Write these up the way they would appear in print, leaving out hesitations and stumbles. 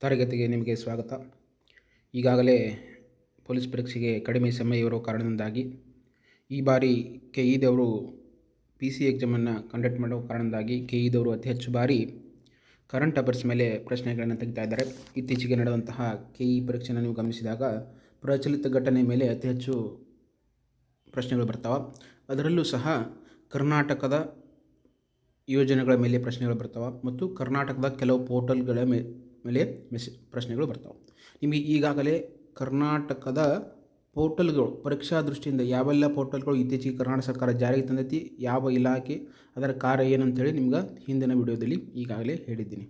ತರಗತಿಗೆ ನಿಮಗೆ ಸ್ವಾಗತ. ಈಗಾಗಲೇ ಪೊಲೀಸ್ ಪರೀಕ್ಷೆಗೆ ಕಡಿಮೆ ಸಮಯ ಇರೋ ಕಾರಣದಿಂದಾಗಿ ಈ ಬಾರಿ ಕೆಇದವರು PC ಎಕ್ಸಾಮನ್ನು ಕಂಡಕ್ಟ್ ಮಾಡೋ ಕಾರಣದಿಂದಾಗಿ ಕೆಇದವರು ಅತಿ ಹೆಚ್ಚು ಬಾರಿ ಕರೆಂಟ್ ಅಫೇರ್ಸ್ ಮೇಲೆ ಪ್ರಶ್ನೆಗಳನ್ನು ತೆಗಿತಾ ಇದ್ದಾರೆ. ಇತ್ತೀಚೆಗೆ ನಡೆದಂತಹ ಕೆಇ ಪರೀಕ್ಷೆಯನ್ನು ನೀವು ಗಮನಿಸಿದಾಗ ಪ್ರಚಲಿತ ಘಟನೆ ಮೇಲೆ ಅತಿ ಹೆಚ್ಚು ಪ್ರಶ್ನೆಗಳು ಬರ್ತಾವೆ. ಅದರಲ್ಲೂ ಸಹ ಕರ್ನಾಟಕದ ಯೋಜನೆಗಳ ಮೇಲೆ ಪ್ರಶ್ನೆಗಳು ಬರ್ತಾವೆ ಮತ್ತು ಕರ್ನಾಟಕದ ಕೆಲವು ಪೋರ್ಟಲ್ಗಳ ಮೇಲೆ ಪ್ರಶ್ನೆಗಳು ಬರ್ತಾವೆ. ನಿಮಗೆ ಈಗಾಗಲೇ ಕರ್ನಾಟಕದ ಪೋರ್ಟಲ್ಗಳು ಪರೀಕ್ಷಾ ದೃಷ್ಟಿಯಿಂದ ಯಾವೆಲ್ಲ ಪೋರ್ಟಲ್ಗಳು ಇತ್ತೀಚೆಗೆ ಕರ್ನಾಟಕ ಸರ್ಕಾರ ಜಾರಿಗೆ ತಂದೈತಿ, ಯಾವ ಇಲಾಖೆ, ಅದರ ಕಾರ್ಯ ಏನು ಅಂತೇಳಿ ನಿಮ್ಗೆ ಹಿಂದಿನ ವಿಡಿಯೋದಲ್ಲಿ ಈಗಾಗಲೇ ಹೇಳಿದ್ದೀನಿ.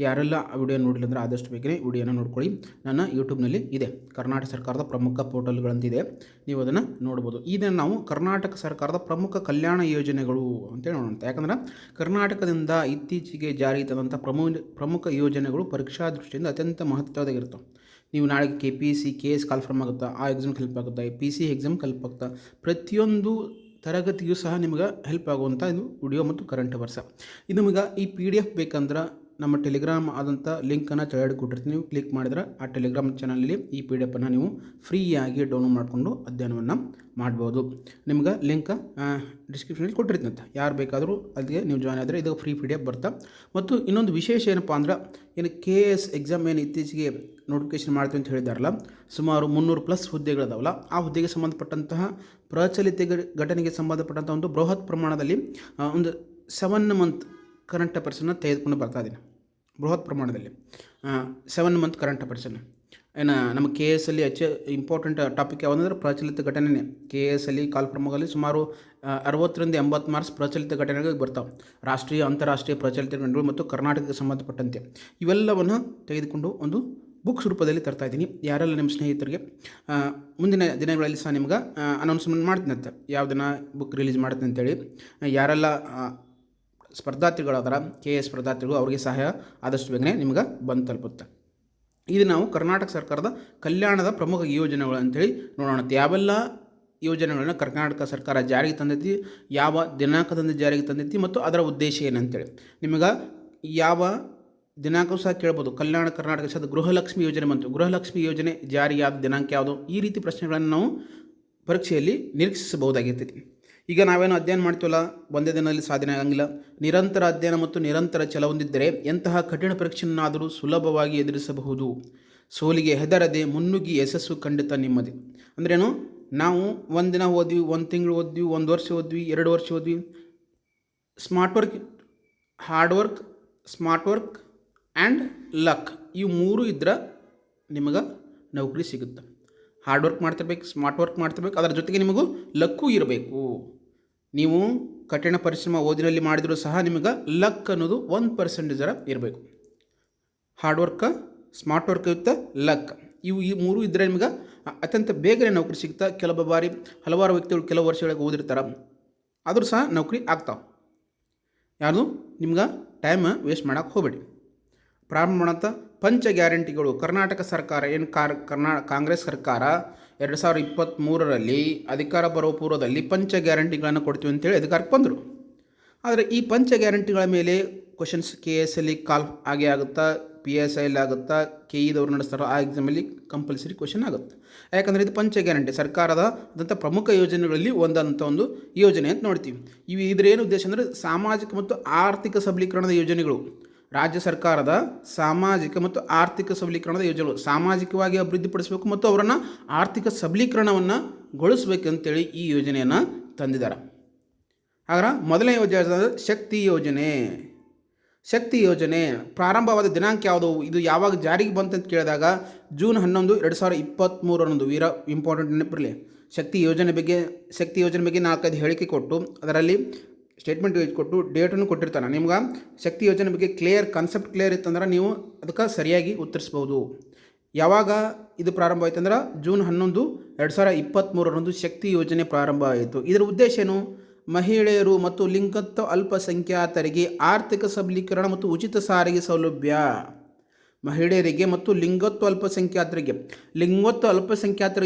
ಯಾರೆಲ್ಲ ಆ ವಿಡಿಯೋ ನೋಡಿಲ್ಲ ಅಂದರೆ ಆದಷ್ಟು ಬೇಗನೆ ವಿಡಿಯೋನ ನೋಡ್ಕೊಳ್ಳಿ. ನನ್ನ ಯೂಟ್ಯೂಬ್ನಲ್ಲಿ ಇದೆ, ಕರ್ನಾಟಕ ಸರ್ಕಾರದ ಪ್ರಮುಖ ಪೋರ್ಟಲ್ಗಳಂತಿದೆ, ನೀವು ಅದನ್ನು ನೋಡ್ಬೋದು. ಇದನ್ನು ನಾವು ಕರ್ನಾಟಕ ಸರ್ಕಾರದ ಪ್ರಮುಖ ಕಲ್ಯಾಣ ಯೋಜನೆಗಳು ಅಂತೇಳಿ ನೋಡೋಣ. ಯಾಕಂದ್ರೆ ಕರ್ನಾಟಕದಿಂದ ಇತ್ತೀಚೆಗೆ ಜಾರಿಗೆ ತಂದಂಥ ಪ್ರಮುಖ ಯೋಜನೆಗಳು ಪರೀಕ್ಷಾ ದೃಷ್ಟಿಯಿಂದ ಅತ್ಯಂತ ಮಹತ್ವದಾಗಿರ್ತವೆ. ನೀವು ನಾಳೆ KPSC KS ಕಾಲ್ಫಾರ್ಮ್ ಆಗುತ್ತಾ, ಆ ಎಕ್ಸಾಮ್ಗೆ ಹೆಲ್ಪ್ ಆಗುತ್ತೆ, PC ಎಕ್ಸಾಮ್ಗೆ ಹೆಲ್ಪ್ ಆಗುತ್ತಾ, ಪ್ರತಿಯೊಂದು ತರಗತಿಯೂ ಸಹ ನಿಮ್ಗೆ ಹೆಲ್ಪ್ ಆಗುವಂಥ ಇದು ವಿಡಿಯೋ ಮತ್ತು ಕರೆಂಟ್ ಅಫೇರ್ಸ್. ಇದು ನಿಮಗೆ ಈ PDF ಬೇಕಂದ್ರೆ ನಮ್ಮ ಟೆಲಿಗ್ರಾಮ್ ಆದಂಥ ಲಿಂಕನ್ನು ಕೆಳಗಡೆ ಕೊಟ್ಟಿರ್ತೀನಿ. ನೀವು ಕ್ಲಿಕ್ ಮಾಡಿದ್ರೆ ಆ ಟೆಲಿಗ್ರಾಮ್ ಚಾನಲಲ್ಲಿ ಈ PDF ಅನ್ನು ನೀವು ಫ್ರೀಯಾಗಿ ಡೌನ್ಲೋಡ್ ಮಾಡಿಕೊಂಡು ಅಧ್ಯಯನವನ್ನು ಮಾಡ್ಬೋದು. ನಿಮ್ಗೆ ಲಿಂಕ್ ಡಿಸ್ಕ್ರಿಪ್ಷನಲ್ಲಿ ಕೊಟ್ಟಿರ್ತೀನಿ ಅಂತ, ಯಾರು ಬೇಕಾದರೂ ಅಲ್ಲಿಗೆ ನೀವು ಜಾಯ್ನ್ ಆದರೆ ಇದು ಫ್ರೀ PDF ಬರ್ತಾ. ಮತ್ತು ಇನ್ನೊಂದು ವಿಶೇಷ ಏನಪ್ಪ ಅಂದ್ರೆ, ಏನು KS ಎಕ್ಸಾಮ್ ಏನು ಇತ್ತೀಚೆಗೆ ನೋಟಿಫಿಕೇಶನ್ ಮಾಡ್ತೀವಿ ಅಂತ ಹೇಳಿದಾರಲ್ಲ, ಸುಮಾರು 300+ ಹುದ್ದೆಗಳಿದಾವಲ್ಲ, ಆ ಹುದ್ದೆಗೆ ಸಂಬಂಧಪಟ್ಟಂತಹ ಪ್ರಚಲಿತ ಘಟನೆಗೆ ಸಂಬಂಧಪಟ್ಟಂಥ ಒಂದು ಬೃಹತ್ ಪ್ರಮಾಣದಲ್ಲಿ ಒಂದು 7 ಮಂತ್ ಕರೆಂಟ್ ಅಫೇರ್ಸನ್ನು ತೆಗೆದುಕೊಂಡು ಬರ್ತಾ ಇದ್ದೀನಿ. ಬೃಹತ್ ಪ್ರಮಾಣದಲ್ಲಿ 7 ಮಂತ್ ಕರೆಂಟ್ ಅಫೇರ್ಸನ್ನು ಏನು ನಮ್ಮ KS ಅಲ್ಲಿ ಇಂಪಾರ್ಟೆಂಟ್ ಟಾಪಿಕ್ ಯಾವುದಂದ್ರೆ ಪ್ರಚಲಿತ ಘಟನೆ. KS ಅಲ್ಲಿ ಕಾಲ್ಫಾರ್ಮಲ್ಲಿ ಸುಮಾರು 60ರಿಂದ 80 ಮಾರ್ಕ್ಸ್ ಪ್ರಚಲಿತ ಘಟನೆಗಳಿಗೆ ಬರ್ತಾವೆ. ರಾಷ್ಟ್ರೀಯ ಅಂತಾರಾಷ್ಟ್ರೀಯ ಪ್ರಚಲಿತ ಘಟನೆಗಳು ಮತ್ತು ಕರ್ನಾಟಕಕ್ಕೆ ಸಂಬಂಧಪಟ್ಟಂತೆ ಇವೆಲ್ಲವನ್ನು ತೆಗೆದುಕೊಂಡು ಒಂದು ಬುಕ್ಸ್ ರೂಪದಲ್ಲಿ ತರ್ತಾ ಇದ್ದೀನಿ. ಯಾರೆಲ್ಲ ನಿಮ್ಮ ಸ್ನೇಹಿತರಿಗೆ ಮುಂದಿನ ದಿನಗಳಲ್ಲಿ ಸಹ ನಿಮ್ಗೆ ಅನೌನ್ಸ್ಮೆಂಟ್ ಮಾಡ್ತೀನಿ ಅಂತ, ಯಾವ ದಿನ ಬುಕ್ ರಿಲೀಸ್ ಮಾಡ್ತೀನಿ ಅಂತೇಳಿ. ಯಾರೆಲ್ಲ ಸ್ಪರ್ಧಾರ್ಥಿಗಳಾದ್ರೆ KS ಸ್ಪರ್ಧಾರ್ಥಿಗಳು ಅವ್ರಿಗೆ ಸಹಾಯ ಆದಷ್ಟು ಬೇಗನೆ ನಿಮ್ಗೆ ಬಂದು ತಲುಪುತ್ತೆ. ಇದು ನಾವು ಕರ್ನಾಟಕ ಸರ್ಕಾರದ ಕಲ್ಯಾಣದ ಪ್ರಮುಖ ಯೋಜನೆಗಳು ಅಂತೇಳಿ ನೋಡೋಣ. ಯಾವೆಲ್ಲ ಯೋಜನೆಗಳನ್ನ ಕರ್ನಾಟಕ ಸರ್ಕಾರ ಜಾರಿಗೆ ತಂದೈತಿ, ಯಾವ ದಿನಾಂಕದಿಂದ ಜಾರಿಗೆ ತಂದೈತಿ ಮತ್ತು ಅದರ ಉದ್ದೇಶ ಏನಂತೇಳಿ. ನಿಮಗೆ ಯಾವ ದಿನಾಂಕವೂ ಸಹ ಕೇಳ್ಬೋದು. ಕಲ್ಯಾಣ ಕರ್ನಾಟಕ ಸಹ ಗೃಹಲಕ್ಷ್ಮಿ ಯೋಜನೆ ಬಂತು, ಗೃಹಲಕ್ಷ್ಮಿ ಯೋಜನೆ ಜಾರಿಯಾದ ದಿನಾಂಕ ಯಾವುದು, ಈ ರೀತಿ ಪ್ರಶ್ನೆಗಳನ್ನು ನಾವು ಪರೀಕ್ಷೆಯಲ್ಲಿ ನಿರೀಕ್ಷಿಸಬಹುದಾಗಿರ್ತೈತಿ. ಈಗ ನಾವೇನು ಅಧ್ಯಯನ ಮಾಡ್ತೀವಲ್ಲ, ಒಂದೇ ದಿನದಲ್ಲಿ ಸಾಧನೆ ಆಗಂಗಿಲ್ಲ. ನಿರಂತರ ಅಧ್ಯಯನ ಮತ್ತು ನಿರಂತರ ಛಲ ಹೊಂದಿದ್ದರೆ ಎಂತಹ ಕಠಿಣ ಪರೀಕ್ಷೆಯನ್ನಾದರೂ ಸುಲಭವಾಗಿ ಎದುರಿಸಬಹುದು. ಸೋಲಿಗೆ ಹೆದರದೆ ಮುನ್ನುಗ್ಗಿ ಯಶಸ್ಸು ಖಂಡಿತ ನಿಮ್ಮದೇ. ಅಂದ್ರೇನು, ನಾವು ಒಂದು ದಿನ ಓದ್ವಿ, 1 ತಿಂಗಳು ಓದ್ವಿ, 1 ವರ್ಷ ಓದ್ವಿ, 2 ವರ್ಷ ಓದ್ವಿ, smart work, hard work, smart work and luck, ಇವು 3 ಇದ್ರೆ ನಿಮಗೆ ನೌಕರಿ ಸಿಗುತ್ತೆ. ಹಾರ್ಡ್ ವರ್ಕ್ ಮಾಡ್ತಿರ್ಬೇಕು, ಸ್ಮಾರ್ಟ್ ವರ್ಕ್ ಮಾಡ್ತಿರ್ಬೇಕು, ಅದರ ಜೊತೆಗೆ ನಿಮಗೂ ಲಕ್ಕೂ ಇರಬೇಕು. ನೀವು ಕಠಿಣ ಪರಿಶ್ರಮ ಓದಿನಲ್ಲಿ ಮಾಡಿದರೂ ಸಹ ನಿಮಗೆ ಲಕ್ ಅನ್ನೋದು 1% ಇರಬೇಕು. ಹಾರ್ಡ್ ವರ್ಕ್, ಸ್ಮಾರ್ಟ್ ವರ್ಕ್ ಇರುತ್ತೆ, ಲಕ್, ಇವು ಈ 3 ಇದ್ದರೆ ನಿಮಗೆ ಅತ್ಯಂತ ಬೇಗನೆ ನೌಕರಿ ಸಿಗ್ತಾ. ಕೆಲವು ಬಾರಿ ಹಲವಾರು ವ್ಯಕ್ತಿಗಳು ಕೆಲವು ವರ್ಷಗಳಿಗೆ ಓದಿರ್ತಾರೆ, ಆದರೂ ಸಹ ನೌಕರಿ ಆಗ್ತಾವೆ. ಯಾರು ನಿಮ್ಗೆ ಟೈಮ್ ವೇಸ್ಟ್ ಮಾಡೋಕ್ಕೆ ಹೋಗಬೇಡಿ. ಪ್ರಾರಂಭ ಮಾಡೋಂಥ ಪಂಚ ಗ್ಯಾರಂಟಿಗಳು. ಕರ್ನಾಟಕ ಸರ್ಕಾರ ಏನು ಕಾಂಗ್ರೆಸ್ ಸರ್ಕಾರ 2023ರಲ್ಲಿ ಅಧಿಕಾರ ಬರೋ ಪೂರ್ವದಲ್ಲಿ ಪಂಚ ಗ್ಯಾರಂಟಿಗಳನ್ನು ಕೊಡ್ತೀವಿ ಅಂತೇಳಿ ಅಧಿಕಾರಕ್ಕೆ ಬಂದರು. ಆದರೆ ಈ ಪಂಚ ಗ್ಯಾರಂಟಿಗಳ ಮೇಲೆ ಕ್ವಶನ್ಸ್ KS ಅಲ್ಲಿ ಆಗೇ ಆಗುತ್ತಾ, PSI ಆಗುತ್ತಾ, KEದವ್ರು ನಡೆಸ್ತಾರೋ ಆ ಎಕ್ಸಾಮಲ್ಲಿ ಕಂಪಲ್ಸರಿ ಕ್ವಶನ್ ಆಗುತ್ತೆ. ಯಾಕಂದರೆ ಇದು ಪಂಚ ಗ್ಯಾರಂಟಿ, ಸರ್ಕಾರದಂಥ ಪ್ರಮುಖ ಯೋಜನೆಗಳಲ್ಲಿ ಒಂದಂಥ ಒಂದು ಯೋಜನೆ ಅಂತ ನೋಡ್ತೀವಿ. ಇದ್ರ ಏನು ಉದ್ದೇಶ ಅಂದರೆ ಸಾಮಾಜಿಕ ಮತ್ತು ಆರ್ಥಿಕ ಸಬಲೀಕರಣದ ಯೋಜನೆಗಳು. ರಾಜ್ಯ ಸರ್ಕಾರದ ಸಾಮಾಜಿಕ ಮತ್ತು ಆರ್ಥಿಕ ಸಬಲೀಕರಣದ ಯೋಜನೆಗಳು, ಸಾಮಾಜಿಕವಾಗಿ ಅಭಿವೃದ್ಧಿಪಡಿಸಬೇಕು ಮತ್ತು ಅವರನ್ನು ಆರ್ಥಿಕ ಸಬಲೀಕರಣವನ್ನು ಗೊಳಿಸಬೇಕಂತೇಳಿ ಈ ಯೋಜನೆಯನ್ನು ತಂದಿದ್ದಾರೆ. ಹಾಗಾದ್ರೆ ಮೊದಲನೇ ಯೋಜನೆ ಶಕ್ತಿ ಯೋಜನೆ. ಶಕ್ತಿ ಯೋಜನೆ ಪ್ರಾರಂಭವಾದ ದಿನಾಂಕ ಯಾವುದು, ಇದು ಯಾವಾಗ ಜಾರಿಗೆ ಬಂತಂತ ಕೇಳಿದಾಗ ಜೂನ್ 11, 2023 ವೀರ ಇಂಪಾರ್ಟೆಂಟ್ ನೆನಪಿರಲಿ. ಶಕ್ತಿ ಯೋಜನೆ ಬಗ್ಗೆ 4-5 ಹೇಳಿಕೆ ಕೊಟ್ಟು ಅದರಲ್ಲಿ ಸ್ಟೇಟ್ಮೆಂಟ್ ಕೊಟ್ಟು ಡೇಟನ್ನು ಕೊಟ್ಟಿರ್ತಾನೆ. ನಿಮ್ಗೆ ಶಕ್ತಿ ಯೋಜನೆ ಬಗ್ಗೆ ಕಾನ್ಸೆಪ್ಟ್ ಕ್ಲಿಯರ್ ಇತ್ತಂದ್ರೆ ನೀವು ಅದಕ್ಕೆ ಸರಿಯಾಗಿ ಉತ್ತರಿಸ್ಬೋದು. ಯಾವಾಗ ಇದು ಪ್ರಾರಂಭ ಆಯಿತು ಅಂದ್ರೆ ಜೂನ್ 11, 2023 ಶಕ್ತಿ ಯೋಜನೆ ಪ್ರಾರಂಭ ಆಯಿತು. ಇದರ ಉದ್ದೇಶ ಏನು, ಮಹಿಳೆಯರು ಮತ್ತು ಲಿಂಗತ್ವ ಅಲ್ಪಸಂಖ್ಯಾತರಿಗೆ ಆರ್ಥಿಕ ಸಬಲೀಕರಣ ಮತ್ತು ಉಚಿತ ಸಾರಿಗೆ ಸೌಲಭ್ಯ. ಮಹಿಳೆಯರಿಗೆ ಮತ್ತು ಲಿಂಗತ್ವ ಅಲ್ಪಸಂಖ್ಯಾತರು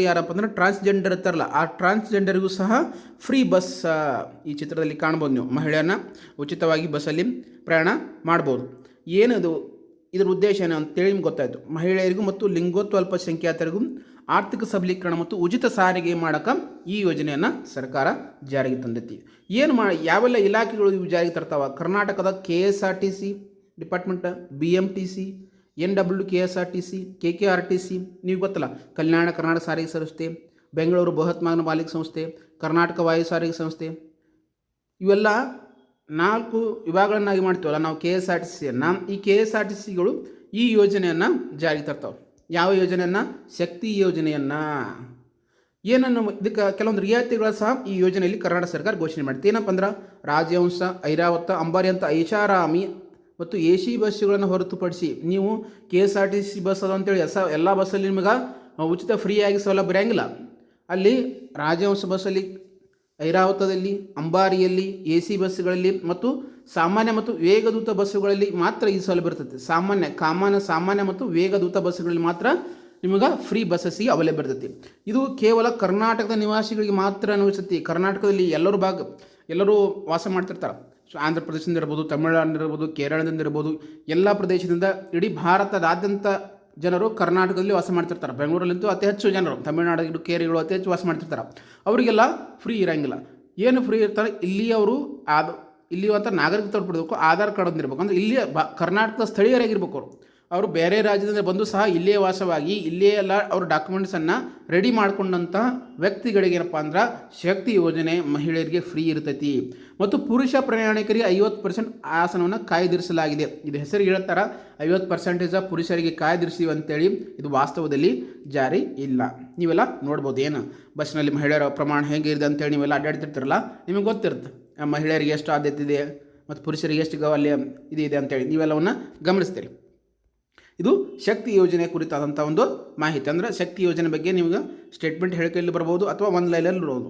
ಯಾರಪ್ಪ ಅಂದ್ರೆ ಟ್ರಾನ್ಸ್ಜೆಂಡರ್ ಇರ್ತಾರಲ್ಲ, ಆ ಟ್ರಾನ್ಸ್ಜೆಂಡರಿಗೂ ಸಹ ಫ್ರೀ ಬಸ್. ಈ ಚಿತ್ರದಲ್ಲಿ ಕಾಣ್ಬೋದು ನೀವು, ಮಹಿಳೆಯರನ್ನ ಉಚಿತವಾಗಿ ಬಸ್ಸಲ್ಲಿ ಪ್ರಯಾಣ ಮಾಡ್ಬೋದು. ಏನದು ಇದರ ಉದ್ದೇಶ ಏನು ಅಂತೇಳಿ ನಿಮ್ಗೆ ಗೊತ್ತಾಯಿತು. ಮಹಿಳೆಯರಿಗೂ ಮತ್ತು ಲಿಂಗೋತ್ವ ಅಲ್ಪಸಂಖ್ಯಾತರಿಗೂ ಆರ್ಥಿಕ ಸಬಲೀಕರಣ ಮತ್ತು ಉಚಿತ ಸಾರಿಗೆ ಮಾಡೋಕೆ ಈ ಯೋಜನೆಯನ್ನು ಸರ್ಕಾರ ಜಾರಿಗೆ ತಂದೈತಿ. ಯಾವೆಲ್ಲ ಇಲಾಖೆಗಳು ಇವು ಜಾರಿಗೆ ತರ್ತಾವ? ಕರ್ನಾಟಕದ KSRTC department, BMTC, NWKSRTC, KKRTC, ನೀವು ಗೊತ್ತಲ್ಲ, ಕಲ್ಯಾಣ ಕರ್ನಾಟಕ ಸಾರಿಗೆ ಸಂಸ್ಥೆ, ಬೆಂಗಳೂರು ಬೃಹತ್ ಮಹಾನಗರ ಪಾಲಿಕೆ ಸಂಸ್ಥೆ, ಕರ್ನಾಟಕ ವಾಯು ಸಾರಿಗೆ ಸಂಸ್ಥೆ, ಇವೆಲ್ಲ 4 ವಿಭಾಗಗಳನ್ನಾಗಿ ಮಾಡ್ತೀವಲ್ಲ ನಾವು KSRTCಯನ್ನು. ಈ KSRTCಗಳು ಈ ಯೋಜನೆಯನ್ನು ಜಾರಿಗೆ ತರ್ತಾವೆ. ಯಾವ ಯೋಜನೆಯನ್ನು? ಶಕ್ತಿ ಯೋಜನೆಯನ್ನು. ಏನನ್ನು ಇದಕ್ಕೆ ಕೆಲವೊಂದು ರಿಯಾಯಿತಿಗಳು ಸಹ ಈ ಯೋಜನೆಯಲ್ಲಿ ಕರ್ನಾಟಕ ಸರ್ಕಾರ ಘೋಷಣೆ ಮಾಡುತ್ತೆ. ಏನಪ್ಪ ಅಂದ್ರೆ ರಾಜಹಂಸ, ಐರಾವತ, ಅಂಬಾರಿ ಅಂತ ಐಷಾರಾಮಿ ಮತ್ತು AC ಬಸ್ಸುಗಳನ್ನು ಹೊರತುಪಡಿಸಿ ನೀವು KSRTC ಬಸ್ ಅದು ಅಂತೇಳಿ ಎಲ್ಲ ಬಸ್ಸಲ್ಲಿ ನಿಮಗೆ ಉಚಿತ ಫ್ರೀಯಾಗಿ ಸೌಲಭ್ಯ ಬರೆಯಂಗಿಲ್ಲ. ಅಲ್ಲಿ ರಾಜಹಂಸ ಬಸ್ಸಲ್ಲಿ, ಐರಾವತದಲ್ಲಿ, ಅಂಬಾರಿಯಲ್ಲಿ, AC ಬಸ್ಸುಗಳಲ್ಲಿ ಮತ್ತು ಸಾಮಾನ್ಯ ಮತ್ತು ವೇಗದೂತ ಬಸ್ಸುಗಳಲ್ಲಿ ಮಾತ್ರ ಈ ಸೌಲಭ್ಯ ಇರ್ತೈತೆ. ಸಾಮಾನ್ಯ ಮತ್ತು ವೇಗದೂತ ಬಸ್ಸುಗಳಲ್ಲಿ ಮಾತ್ರ ನಿಮಗೆ ಫ್ರೀ ಬಸ್ಸಸ್ಸಿಗೆ ಅವೈಲೇಬಲ್ ಇರ್ತೈತಿ. ಇದು ಕೇವಲ ಕರ್ನಾಟಕದ ನಿವಾಸಿಗಳಿಗೆ ಮಾತ್ರ ಅನ್ವಯಿಸುತ್ತೆ. ಕರ್ನಾಟಕದಲ್ಲಿ ಎಲ್ಲರೂ ವಾಸ ಮಾಡ್ತಿರ್ತಾರೆ. ಸೊ ಆಂಧ್ರ ಪ್ರದೇಶದಿಂದ ಇರ್ಬೋದು, ತಮಿಳುನಾಡಿನಿಂದ ಇರ್ಬೋದು, ಕೇರಳದಿಂದ ಇರ್ಬೋದು, ಎಲ್ಲ ಪ್ರದೇಶದಿಂದ ಇಡೀ ಭಾರತದಾದ್ಯಂತ ಜನರು ಕರ್ನಾಟಕದಲ್ಲಿ ವಾಸ ಮಾಡ್ತಿರ್ತಾರೆ. ಬೆಂಗಳೂರಲ್ಲಂತೂ ಅತಿ ಹೆಚ್ಚು ಜನರು, ತಮಿಳುನಾಡು ಕೇರಿಗಳು ಅತಿ ಹೆಚ್ಚು ವಾಸ ಮಾಡ್ತಿರ್ತಾರೆ. ಅವರಿಗೆಲ್ಲ ಫ್ರೀ ಇರೋಂಗಿಲ್ಲ. ಏನು ಫ್ರೀ ಇರ್ತಾರೆ? ಇಲ್ಲಿ ಅಂತ ನಾಗರಿಕತೆ ಪಡೆದಬೇಕು, ಆಧಾರ್ ಕಾರ್ಡ್ ಹೊಂದಿರಬೇಕು. ಅಂದರೆ ಕರ್ನಾಟಕದ ಸ್ಥಳೀಯರಾಗಿರ್ಬೇಕು. ಅವರು ಬೇರೆ ರಾಜ್ಯದಿಂದ ಬಂದು ಸಹ ಇಲ್ಲೇ ವಾಸವಾಗಿ ಇಲ್ಲೇ ಎಲ್ಲ ಅವ್ರ ಡಾಕ್ಯುಮೆಂಟ್ಸನ್ನು ರೆಡಿ ಮಾಡ್ಕೊಂಡಂಥ ವ್ಯಕ್ತಿಗಳಿಗೆ ಏನಪ್ಪ ಅಂದ್ರೆ ಶಕ್ತಿ ಯೋಜನೆ ಮಹಿಳೆಯರಿಗೆ ಫ್ರೀ ಇರ್ತೈತಿ. ಮತ್ತು ಪುರುಷ ಪ್ರಯಾಣಿಕರಿಗೆ 50% ಆಸನವನ್ನು ಕಾಯ್ದಿರಿಸಲಾಗಿದೆ. ಇದು ಹೆಸರಿಗೆ ಹೇಳ್ತಾರೆ 50% ಪುರುಷರಿಗೆ ಕಾಯ್ದಿರಿಸಿ ಅಂತೇಳಿ. ಇದು ವಾಸ್ತವದಲ್ಲಿ ಜಾರಿ ಇಲ್ಲ. ನೀವೆಲ್ಲ ನೋಡ್ಬೋದು ಏನು ಬಸ್ನಲ್ಲಿ ಮಹಿಳೆಯರ ಪ್ರಮಾಣ ಹೇಗಿದೆ ಅಂತೇಳಿ. ನೀವೆಲ್ಲ ಅಡ್ಡಾಡ್ತಿರ್ತಿರಲ್ಲ, ನಿಮಗೆ ಗೊತ್ತಿರುತ್ತೆ ಮಹಿಳೆಯರಿಗೆ ಎಷ್ಟು ಆದ್ಯತೆ ಇದೆ ಮತ್ತು ಪುರುಷರಿಗೆ ಎಷ್ಟು ಅಲ್ಲಿ ಇದೆ ಅಂತೇಳಿ. ನೀವೆಲ್ಲವನ್ನು ಗಮನಿಸ್ತೀರಿ. ಇದು ಶಕ್ತಿ ಯೋಜನೆ ಕುರಿತಾದಂಥ ಒಂದು ಮಾಹಿತಿ. ಅಂದರೆ ಶಕ್ತಿ ಯೋಜನೆ ಬಗ್ಗೆ ನಿಮಗೆ ಸ್ಟೇಟ್ಮೆಂಟ್ ಹೇಳಿಕೆಯಲ್ಲಿ ಬರ್ಬೋದು ಅಥವಾ ಒಂದು ಲೈನಲ್ಲಿ ಇರ್ಬೋದು.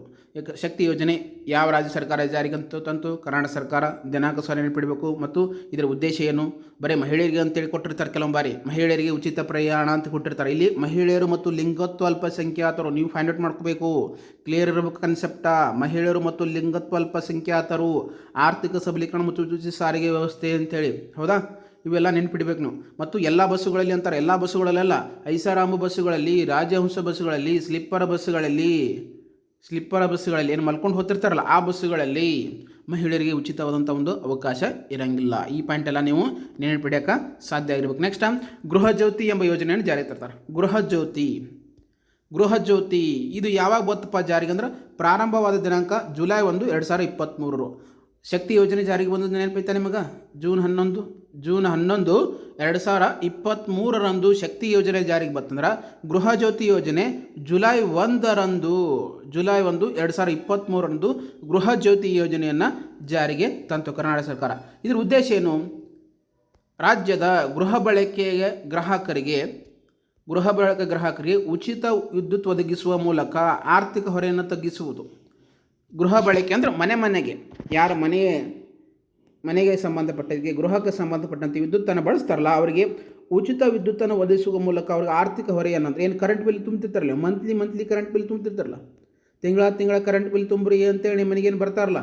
ಶಕ್ತಿ ಯೋಜನೆ ಯಾವ ರಾಜ್ಯ ಸರ್ಕಾರ ಜಾರಿಗೆ ತಂತು? ಕರ್ನಾಟಕ ಸರ್ಕಾರ. ದಿನಾಂಕ ಸಹ ನೆನಪಿಡಬೇಕು. ಮತ್ತು ಇದರ ಉದ್ದೇಶ ಏನು? ಬರೀ ಮಹಿಳೆಯರಿಗೆ ಅಂತೇಳಿ ಕೊಟ್ಟಿರ್ತಾರೆ. ಕೆಲವೊಂದು ಬಾರಿ ಮಹಿಳೆಯರಿಗೆ ಉಚಿತ ಪ್ರಯಾಣ ಅಂತ ಕೊಟ್ಟಿರ್ತಾರೆ. ಇಲ್ಲಿ ಮಹಿಳೆಯರು ಮತ್ತು ಲಿಂಗತ್ವ ಅಲ್ಪಸಂಖ್ಯಾತರು ನೀವು ಫೈಂಡ್ ಔಟ್ ಮಾಡ್ಕೋಬೇಕು. ಕ್ಲಿಯರ್ ಇರಬೇಕು ಕನ್ಸೆಪ್ಟ. ಮಹಿಳೆಯರು ಮತ್ತು ಲಿಂಗತ್ವ ಅಲ್ಪಸಂಖ್ಯಾತರು ಆರ್ಥಿಕ ಸಬಲೀಕರಣ ಮತ್ತು ಉಚಿತ ಸಾರಿಗೆ ವ್ಯವಸ್ಥೆ ಅಂತೇಳಿ. ಹೌದಾ? ಇವೆಲ್ಲ ನೆನ್ಪಿಡ್ಬೇಕು ನೀವು. ಮತ್ತು ಎಲ್ಲ ಬಸ್ಸುಗಳಲ್ಲಿ ಅಂತಾರೆ, ಎಲ್ಲ ಬಸ್ಸುಗಳಲ್ಲೆಲ್ಲ, ಐಷಾರಾಮಿ ಬಸ್ಸುಗಳಲ್ಲಿ, ರಾಜಹಂಸ ಬಸ್ಸುಗಳಲ್ಲಿ, ಸ್ಲಿಪ್ಪರ್ ಬಸ್ಸುಗಳಲ್ಲಿ ಏನು ಮಲ್ಕೊಂಡು ಹೋಗ್ತಿರ್ತಾರಲ್ಲ ಆ ಬಸ್ಸುಗಳಲ್ಲಿ ಮಹಿಳೆಯರಿಗೆ ಉಚಿತವಾದಂಥ ಒಂದು ಅವಕಾಶ ಇರೋಂಗಿಲ್ಲ. ಈ ಪಾಯಿಂಟ್ ಎಲ್ಲ ನೀವು ನೆನಪಿಡೋಕೆ ಸಾಧ್ಯ ಆಗಿರ್ಬೇಕು. ನೆಕ್ಸ್ಟ್ ಗೃಹ ಜ್ಯೋತಿ ಎಂಬ ಯೋಜನೆಯನ್ನು ಜಾರಿಗೆ ತರ್ತಾರೆ. ಗೃಹ ಜ್ಯೋತಿ ಇದು ಯಾವಾಗ ಬತ್ತಪ್ಪ ಜಾರಿಗೆ ಅಂದ್ರೆ ಪ್ರಾರಂಭವಾದ ದಿನಾಂಕ ಜುಲೈ 1, 2023. ಶಕ್ತಿ ಯೋಜನೆ ಜಾರಿಗೆ ಬಂದದ್ದು ನೆನಪೈತಾ ನಿಮಗೆ? ಜೂನ್ 11, 2023 ಶಕ್ತಿ ಯೋಜನೆ ಜಾರಿಗೆ ಬರ್ತಂದ್ರೆ ಗೃಹ ಜ್ಯೋತಿ ಯೋಜನೆ ಜುಲೈ 1, 2023 ಗೃಹ ಜ್ಯೋತಿ ಯೋಜನೆಯನ್ನು ಜಾರಿಗೆ ತಂತು ಕರ್ನಾಟಕ ಸರ್ಕಾರ. ಇದರ ಉದ್ದೇಶ ಏನು? ರಾಜ್ಯದ ಗೃಹ ಬಳಕೆ ಗ್ರಾಹಕರಿಗೆ ಉಚಿತ ವಿದ್ಯುತ್ ಒದಗಿಸುವ ಮೂಲಕ ಆರ್ಥಿಕ ಹೊರೆಯನ್ನು ತಗ್ಗಿಸುವುದು. ಗೃಹ ಬಳಕೆ ಅಂದರೆ ಮನೆಗೆ ಯಾರು ಮನೆಗೆ ಸಂಬಂಧಪಟ್ಟಂತೆ, ಗೃಹಕ್ಕೆ ಸಂಬಂಧಪಟ್ಟಂತೆ ವಿದ್ಯುತ್ತನ್ನು ಬಳಸ್ತಾರಲ್ಲ ಅವರಿಗೆ ಉಚಿತ ವಿದ್ಯುತ್ತನ್ನು ಒದಗಿಸುವ ಮೂಲಕ ಅವ್ರಿಗೆ ಆರ್ಥಿಕ ಹೊರೆಯನ್ನು, ಅಂದರೆ ಏನು ಕರೆಂಟ್ ಬಿಲ್ ತುಂಬ್ತಿರ್ತಾರಲ್ಲ, ಮಂತ್ಲಿ ಕರೆಂಟ್ ಬಿಲ್ ತುಂಬ್ತಿರ್ತಾರಲ್ಲ, ತಿಂಗಳ ಕರೆಂಟ್ ಬಿಲ್ ತುಂಬ್ರಿ ಅಂತೇಳಿ ನಿಮ್ಮ ಮನೆಗೇನು ಬರ್ತಾರಲ್ಲ,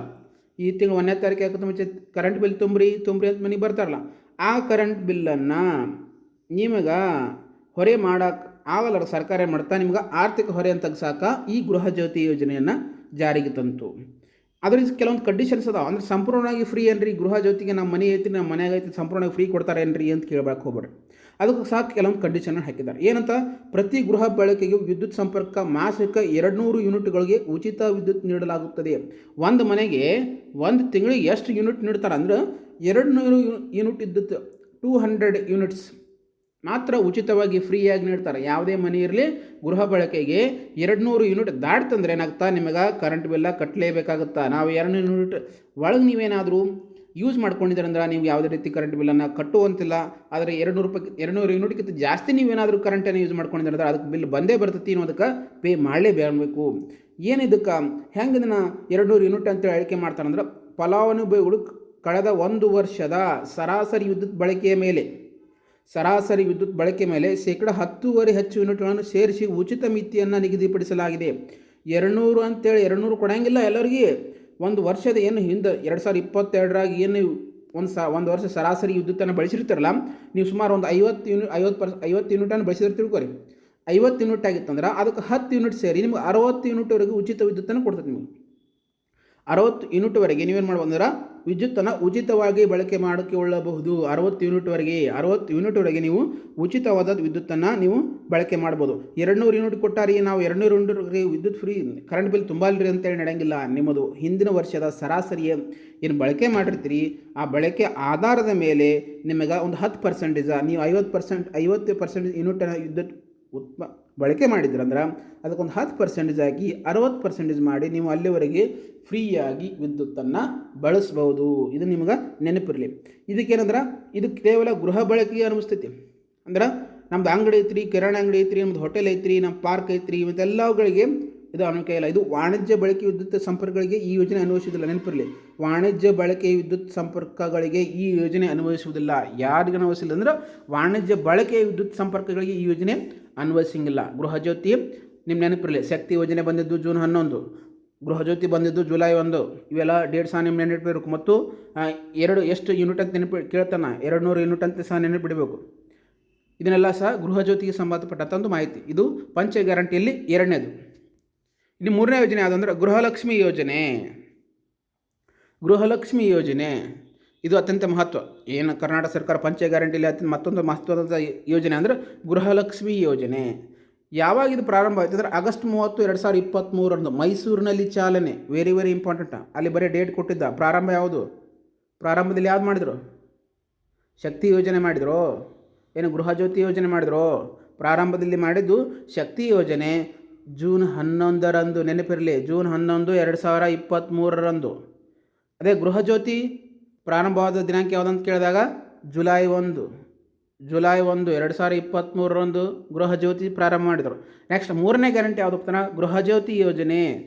ಈ ತಿಂಗಳು 1ನೇ ತಾರೀಕು ಆಗೋದು ಮುಂಚೆ ಕರೆಂಟ್ ಬಿಲ್ ತುಂಬ್ರಿ ಅಂತ ಮನೆಗೆ ಬರ್ತಾರಲ್ಲ, ಆ ಕರೆಂಟ್ ಬಿಲ್ಲನ್ನು ನಿಮಗೆ ಹೊರೆ ಮಾಡೋಕೆ ಆಗಲ್ಲ. ಸರ್ಕಾರ ಏನು ಮಾಡ್ತಾ ನಿಮ್ಗೆ ಆರ್ಥಿಕ ಹೊರೆ ಅಂತ ತಗ್ಸಾಕ ಈ ಗೃಹ ಜ್ಯೋತಿ ಯೋಜನೆಯನ್ನು ಜಾರಿಗೆ ತಂತು. ಅದ್ರಿಂದ ಕೆಲವೊಂದು ಕಂಡೀಷನ್ಸ್ ಅದಾವೆ. ಅಂದರೆ ಸಂಪೂರ್ಣವಾಗಿ ಫ್ರೀ ಏನ್ರಿ ಗೃಹ ಜ್ಯೋತಿಗೆ? ನಮ್ಮ ಮನೆ ಐತಿ, ನಮ್ಮ ಮನೆಯಾಗ ಐತಿ, ಸಂಪೂರ್ಣವಾಗಿ ಫ್ರೀ ಕೊಡ್ತಾರೆ ಏನ್ರಿ ಅಂತ ಕೇಳಬೇಕು ಹೋಗ್ಬೇಡ್ರಿ. ಅದಕ್ಕೆ ಸಹ ಕೆಲವೊಂದು ಕಂಡೀಷನ್ ಹಾಕಿದ್ದಾರೆ. ಏನಂತ? ಪ್ರತಿ ಗೃಹ ಬಳಕೆಗೆ ವಿದ್ಯುತ್ ಸಂಪರ್ಕ ಮಾಸಿಕ 200 ಯೂನಿಟ್ಗಳಿಗೆ ಉಚಿತ ವಿದ್ಯುತ್ ನೀಡಲಾಗುತ್ತದೆ. ಒಂದು ಮನೆಗೆ ಒಂದು ತಿಂಗಳಿಗೆ ಎಷ್ಟು ಯೂನಿಟ್ ನೀಡ್ತಾರೆ ಅಂದ್ರೆ 200 ಯೂನಿಟ್ ವಿದ್ಯುತ್, 200 ಯೂನಿಟ್ಸ್ ಮಾತ್ರ ಉಚಿತವಾಗಿ ಫ್ರೀಯಾಗಿ ನೀಡ್ತಾರೆ. ಯಾವುದೇ ಮನೆ ಇರಲಿ ಗೃಹ ಬಳಕೆಗೆ 200 ಯೂನಿಟ್ ದಾಟ್ತಂದ್ರೆ ಏನಾಗ್ತಾ ನಿಮಗೆ ಕರೆಂಟ್ ಬಿಲ್ಲ ಕಟ್ಟಲೇಬೇಕಾಗುತ್ತಾ. ನಾವು 200 ಯೂನಿಟ್ ಒಳಗೆ ನೀವೇನಾದರೂ ಯೂಸ್ ಮಾಡ್ಕೊಂಡಿದ್ದೀರ ಅಂದ್ರೆ ನೀವು ಯಾವುದೇ ರೀತಿ ಕರೆಂಟ್ ಬಿಲ್ಲನ್ನು ಕಟ್ಟುವಂತಿಲ್ಲ. ಆದರೆ 200 ಯೂನಿಟ್ಗಿಂತ ಜಾಸ್ತಿ ನೀವೇನಾದರೂ ಕರೆಂಟನ್ನು ಯೂಸ್ ಮಾಡ್ಕೊಂಡಿದ್ದೀರ ಅಂದ್ರೆ ಅದಕ್ಕೆ ಬಿಲ್ ಬಂದೇ ಬರ್ತೈತಿ, ಅನ್ನೋದಕ್ಕೆ ಪೇ ಮಾಡಲೇಬೇಕು. ಏನಿದಕ್ಕೆ ಹೆಂಗೆ ಇದನ್ನು 200 ಯೂನಿಟ್ ಅಂತೇಳಿ ಆಯ್ಕೆ ಮಾಡ್ತಾರಂದ್ರೆ ಫಲಾನುಭವಿಗಳು ಕಳೆದ 1 ವರ್ಷದ ಸರಾಸರಿ ವಿದ್ಯುತ್ ಬಳಕೆ ಮೇಲೆ -10% ಹೆಚ್ಚು ಯೂನಿಟ್ಗಳನ್ನು ಸೇರಿಸಿ ಉಚಿತ ಮಿತಿಯನ್ನು ನಿಗದಿಪಡಿಸಲಾಗಿದೆ. 200 ಅಂತೇಳಿ 200 ಕೊಡೋಂಗಿಲ್ಲ ಎಲ್ಲರಿಗೆ. ಒಂದು ವರ್ಷದ ಏನು ಹಿಂದೆ 2022ರಾಗಿ ಏನು ಒಂದು ವರ್ಷ ಸರಾಸರಿ ವಿದ್ಯುತ್ತನ್ನು ಬಳಸಿರ್ತೀರಲ್ಲ, ನೀವು ಸುಮಾರು ಒಂದು 50 ಯೂನಿಟನ್ನು ಬಳಸಿದ್ರೆ ತಿಳ್ಕೊರಿ. 50 ಯೂನಿಟ್ ಆಗಿತ್ತಂದ್ರೆ ಅದಕ್ಕೆ 10 ಯೂನಿಟ್ ಸೇರಿ ನಿಮ್ಗೆ 60 ಯೂನಿಟ್ವರೆಗೂ ಉಚಿತ ವಿದ್ಯುತ್ತನ್ನು ಕೊಡ್ತದೆ. ನಿಮಗೆ 60 ಯೂನಿಟ್ವರೆಗೆ ನೀವೇನು ಮಾಡ್ಬೋದಂದ್ರೆ ವಿದ್ಯುತ್ತನ್ನು ಉಚಿತವಾಗಿ ಬಳಕೆ ಮಾಡಿಕೊಳ್ಳಬಹುದು. 60 ಯೂನಿಟ್ವರೆಗೆ ನೀವು ಉಚಿತವಾದ ವಿದ್ಯುತ್ತನ್ನು ನೀವು ಬಳಕೆ ಮಾಡ್ಬೋದು. 200 ಯೂನಿಟ್ ಕೊಟ್ಟಾರಿ, ನಾವು 200 ಯೂನಿಟ್ವರೆಗೆ ವಿದ್ಯುತ್ ಫ್ರೀ, ಕರೆಂಟ್ ಬಿಲ್ ತುಂಬ ಅಲ್ರಿ ಅಂತೇಳಿ ನಡೆಯಂಗಿಲ್ಲ. ನಿಮ್ಮದು ಹಿಂದಿನ ವರ್ಷದ ಸರಾಸರಿ ಏನು ಬಳಕೆ ಮಾಡಿರ್ತೀರಿ ಆ ಬಳಕೆ ಆಧಾರದ ಮೇಲೆ ನಿಮಗೆ ಒಂದು 10%, ನೀವು 50% ಯೂನಿಟ್ ವಿದ್ಯುತ್ ಬಳಕೆ ಮಾಡಿದ್ರಂದ್ರೆ ಅದಕ್ಕೊಂದು 10% ಆಗಿ 60% ಮಾಡಿ ನೀವು ಅಲ್ಲಿವರೆಗೆ ಫ್ರೀಯಾಗಿ ವಿದ್ಯುತ್ತನ್ನು ಬಳಸ್ಬೋದು. ಇದು ನಿಮ್ಗೆ ನೆನಪಿರಲಿ. ಇದಕ್ಕೇನಂದ್ರೆ ಇದು ಕೇವಲ ಗೃಹ ಬಳಕೆಗೆ ಅನಿಸ್ತೈತಿ. ಅಂದ್ರೆ ನಮ್ದು ಅಂಗಡಿ ಐತ್ರಿ, ಕಿರಾಣಿ ಅಂಗಡಿ ಐತ್ರಿ, ನಮ್ದು ಹೋಟೆಲ್ ಐತ್ರಿ, ನಮ್ಮ ಪಾರ್ಕ್ ಐತ್ರಿ, ಮತ್ತೆಲ್ಲವುಗಳಿಗೆ ಇದು ಅನ್ವಯ ಇಲ್ಲ. ಇದು ವಾಣಿಜ್ಯ ಬಳಕೆ ವಿದ್ಯುತ್ ಸಂಪರ್ಕಗಳಿಗೆ ಈ ಯೋಜನೆ ಅನ್ವಯಿಸುವುದಿಲ್ಲ. ನೆನಪಿರಲಿ, ವಾಣಿಜ್ಯ ಬಳಕೆ ವಿದ್ಯುತ್ ಸಂಪರ್ಕಗಳಿಗೆ ಈ ಯೋಜನೆ ಅನ್ವಯಿಸುವುದಿಲ್ಲ. ಯಾರಿಗೆ ಅನ್ವಯಿಸಿಲ್ಲ ಅಂದ್ರೆ ವಾಣಿಜ್ಯ ಬಳಕೆ ವಿದ್ಯುತ್ ಸಂಪರ್ಕಗಳಿಗೆ ಈ ಯೋಜನೆ ಅನ್ವಯಿಸಂಗಿಲ್ಲ. ಗೃಹಜ್ಯೋತಿ ನಿಮ್ಮ ನೆನಪಿರಲಿ, ಶಕ್ತಿ ಯೋಜನೆ ಬಂದಿದ್ದು ಜೂನ್ 11, ಗೃಹಜ್ಯೋತಿ ಬಂದಿದ್ದು ಜುಲೈ 1. ಇವೆಲ್ಲ ಡೇಟ್ ಸಹ ನಿಮ್ಮ ನೆನಪಿರಬೇಕು. ಮತ್ತು ಎಷ್ಟು ಯೂನಿಟ್ ಅಂತ ಕೇಳ್ತಾನೆ, 200 ಯೂನಿಟ್ ಅಂತ ಸಹ ನೆನಪಿಡಬೇಕು. ಇದನ್ನೆಲ್ಲ ಸಹ ಗೃಹಜ್ಯೋತಿಗೆ ಸಂಬಂಧಪಟ್ಟಂಥ ಮಾಹಿತಿ. ಇದು ಪಂಚ ಗ್ಯಾರಂಟಿಯಲ್ಲಿ ಎರಡನೇದು. ಇಲ್ಲಿ ಮೂರನೇ ಯೋಜನೆ ಯಾವುದಂದ್ರೆ ಗೃಹಲಕ್ಷ್ಮಿ ಯೋಜನೆ. ಇದು ಅತ್ಯಂತ ಮಹತ್ವ. ಏನು ಕರ್ನಾಟಕ ಸರ್ಕಾರ ಪಂಚ ಗ್ಯಾರಂಟಿಯಲ್ಲಿ ಮತ್ತೊಂದು ಮಹತ್ವದ ಯೋಜನೆ ಅಂದರೆ ಗೃಹಲಕ್ಷ್ಮಿ ಯೋಜನೆ. ಯಾವಾಗ ಇದು ಪ್ರಾರಂಭ ಆಯಿತು ಅಂದರೆ ಆಗಸ್ಟ್ 30, 2023 ಮೈಸೂರಿನಲ್ಲಿ ಚಾಲನೆ. Very very important. ಅಲ್ಲಿ ಬರೀ ಡೇಟ್ ಕೊಟ್ಟಿದ್ದ. ಪ್ರಾರಂಭ ಯಾವುದು? ಪ್ರಾರಂಭದಲ್ಲಿ ಯಾವ್ದು ಮಾಡಿದ್ರು? ಶಕ್ತಿ ಯೋಜನೆ ಮಾಡಿದ್ರು, ಏನು ಗೃಹಜ್ಯೋತಿ ಯೋಜನೆ ಮಾಡಿದ್ರು? ಪ್ರಾರಂಭದಲ್ಲಿ ಮಾಡಿದ್ದು ಶಕ್ತಿ ಯೋಜನೆ ಜೂನ್ 11 ನೆನಪಿರಲಿ, ಜೂನ್ 11, 2023. ಅದೇ ಗೃಹಜ್ಯೋತಿ ಪ್ರಾರಂಭವಾದ ದಿನಾಂಕ ಯಾವುದಂತ ಕೇಳಿದಾಗ ಜುಲೈ 1, 2023 ಗೃಹಜ್ಯೋತಿ ಪ್ರಾರಂಭ ಮಾಡಿದರು. ನೆಕ್ಸ್ಟ್ ಮೂರನೇ ಗ್ಯಾರಂಟಿ ಯಾವುದಪ್ಪ ಅಂದ್ರೆ ಗೃಹಜ್ಯೋತಿ ಯೋಜನೆ.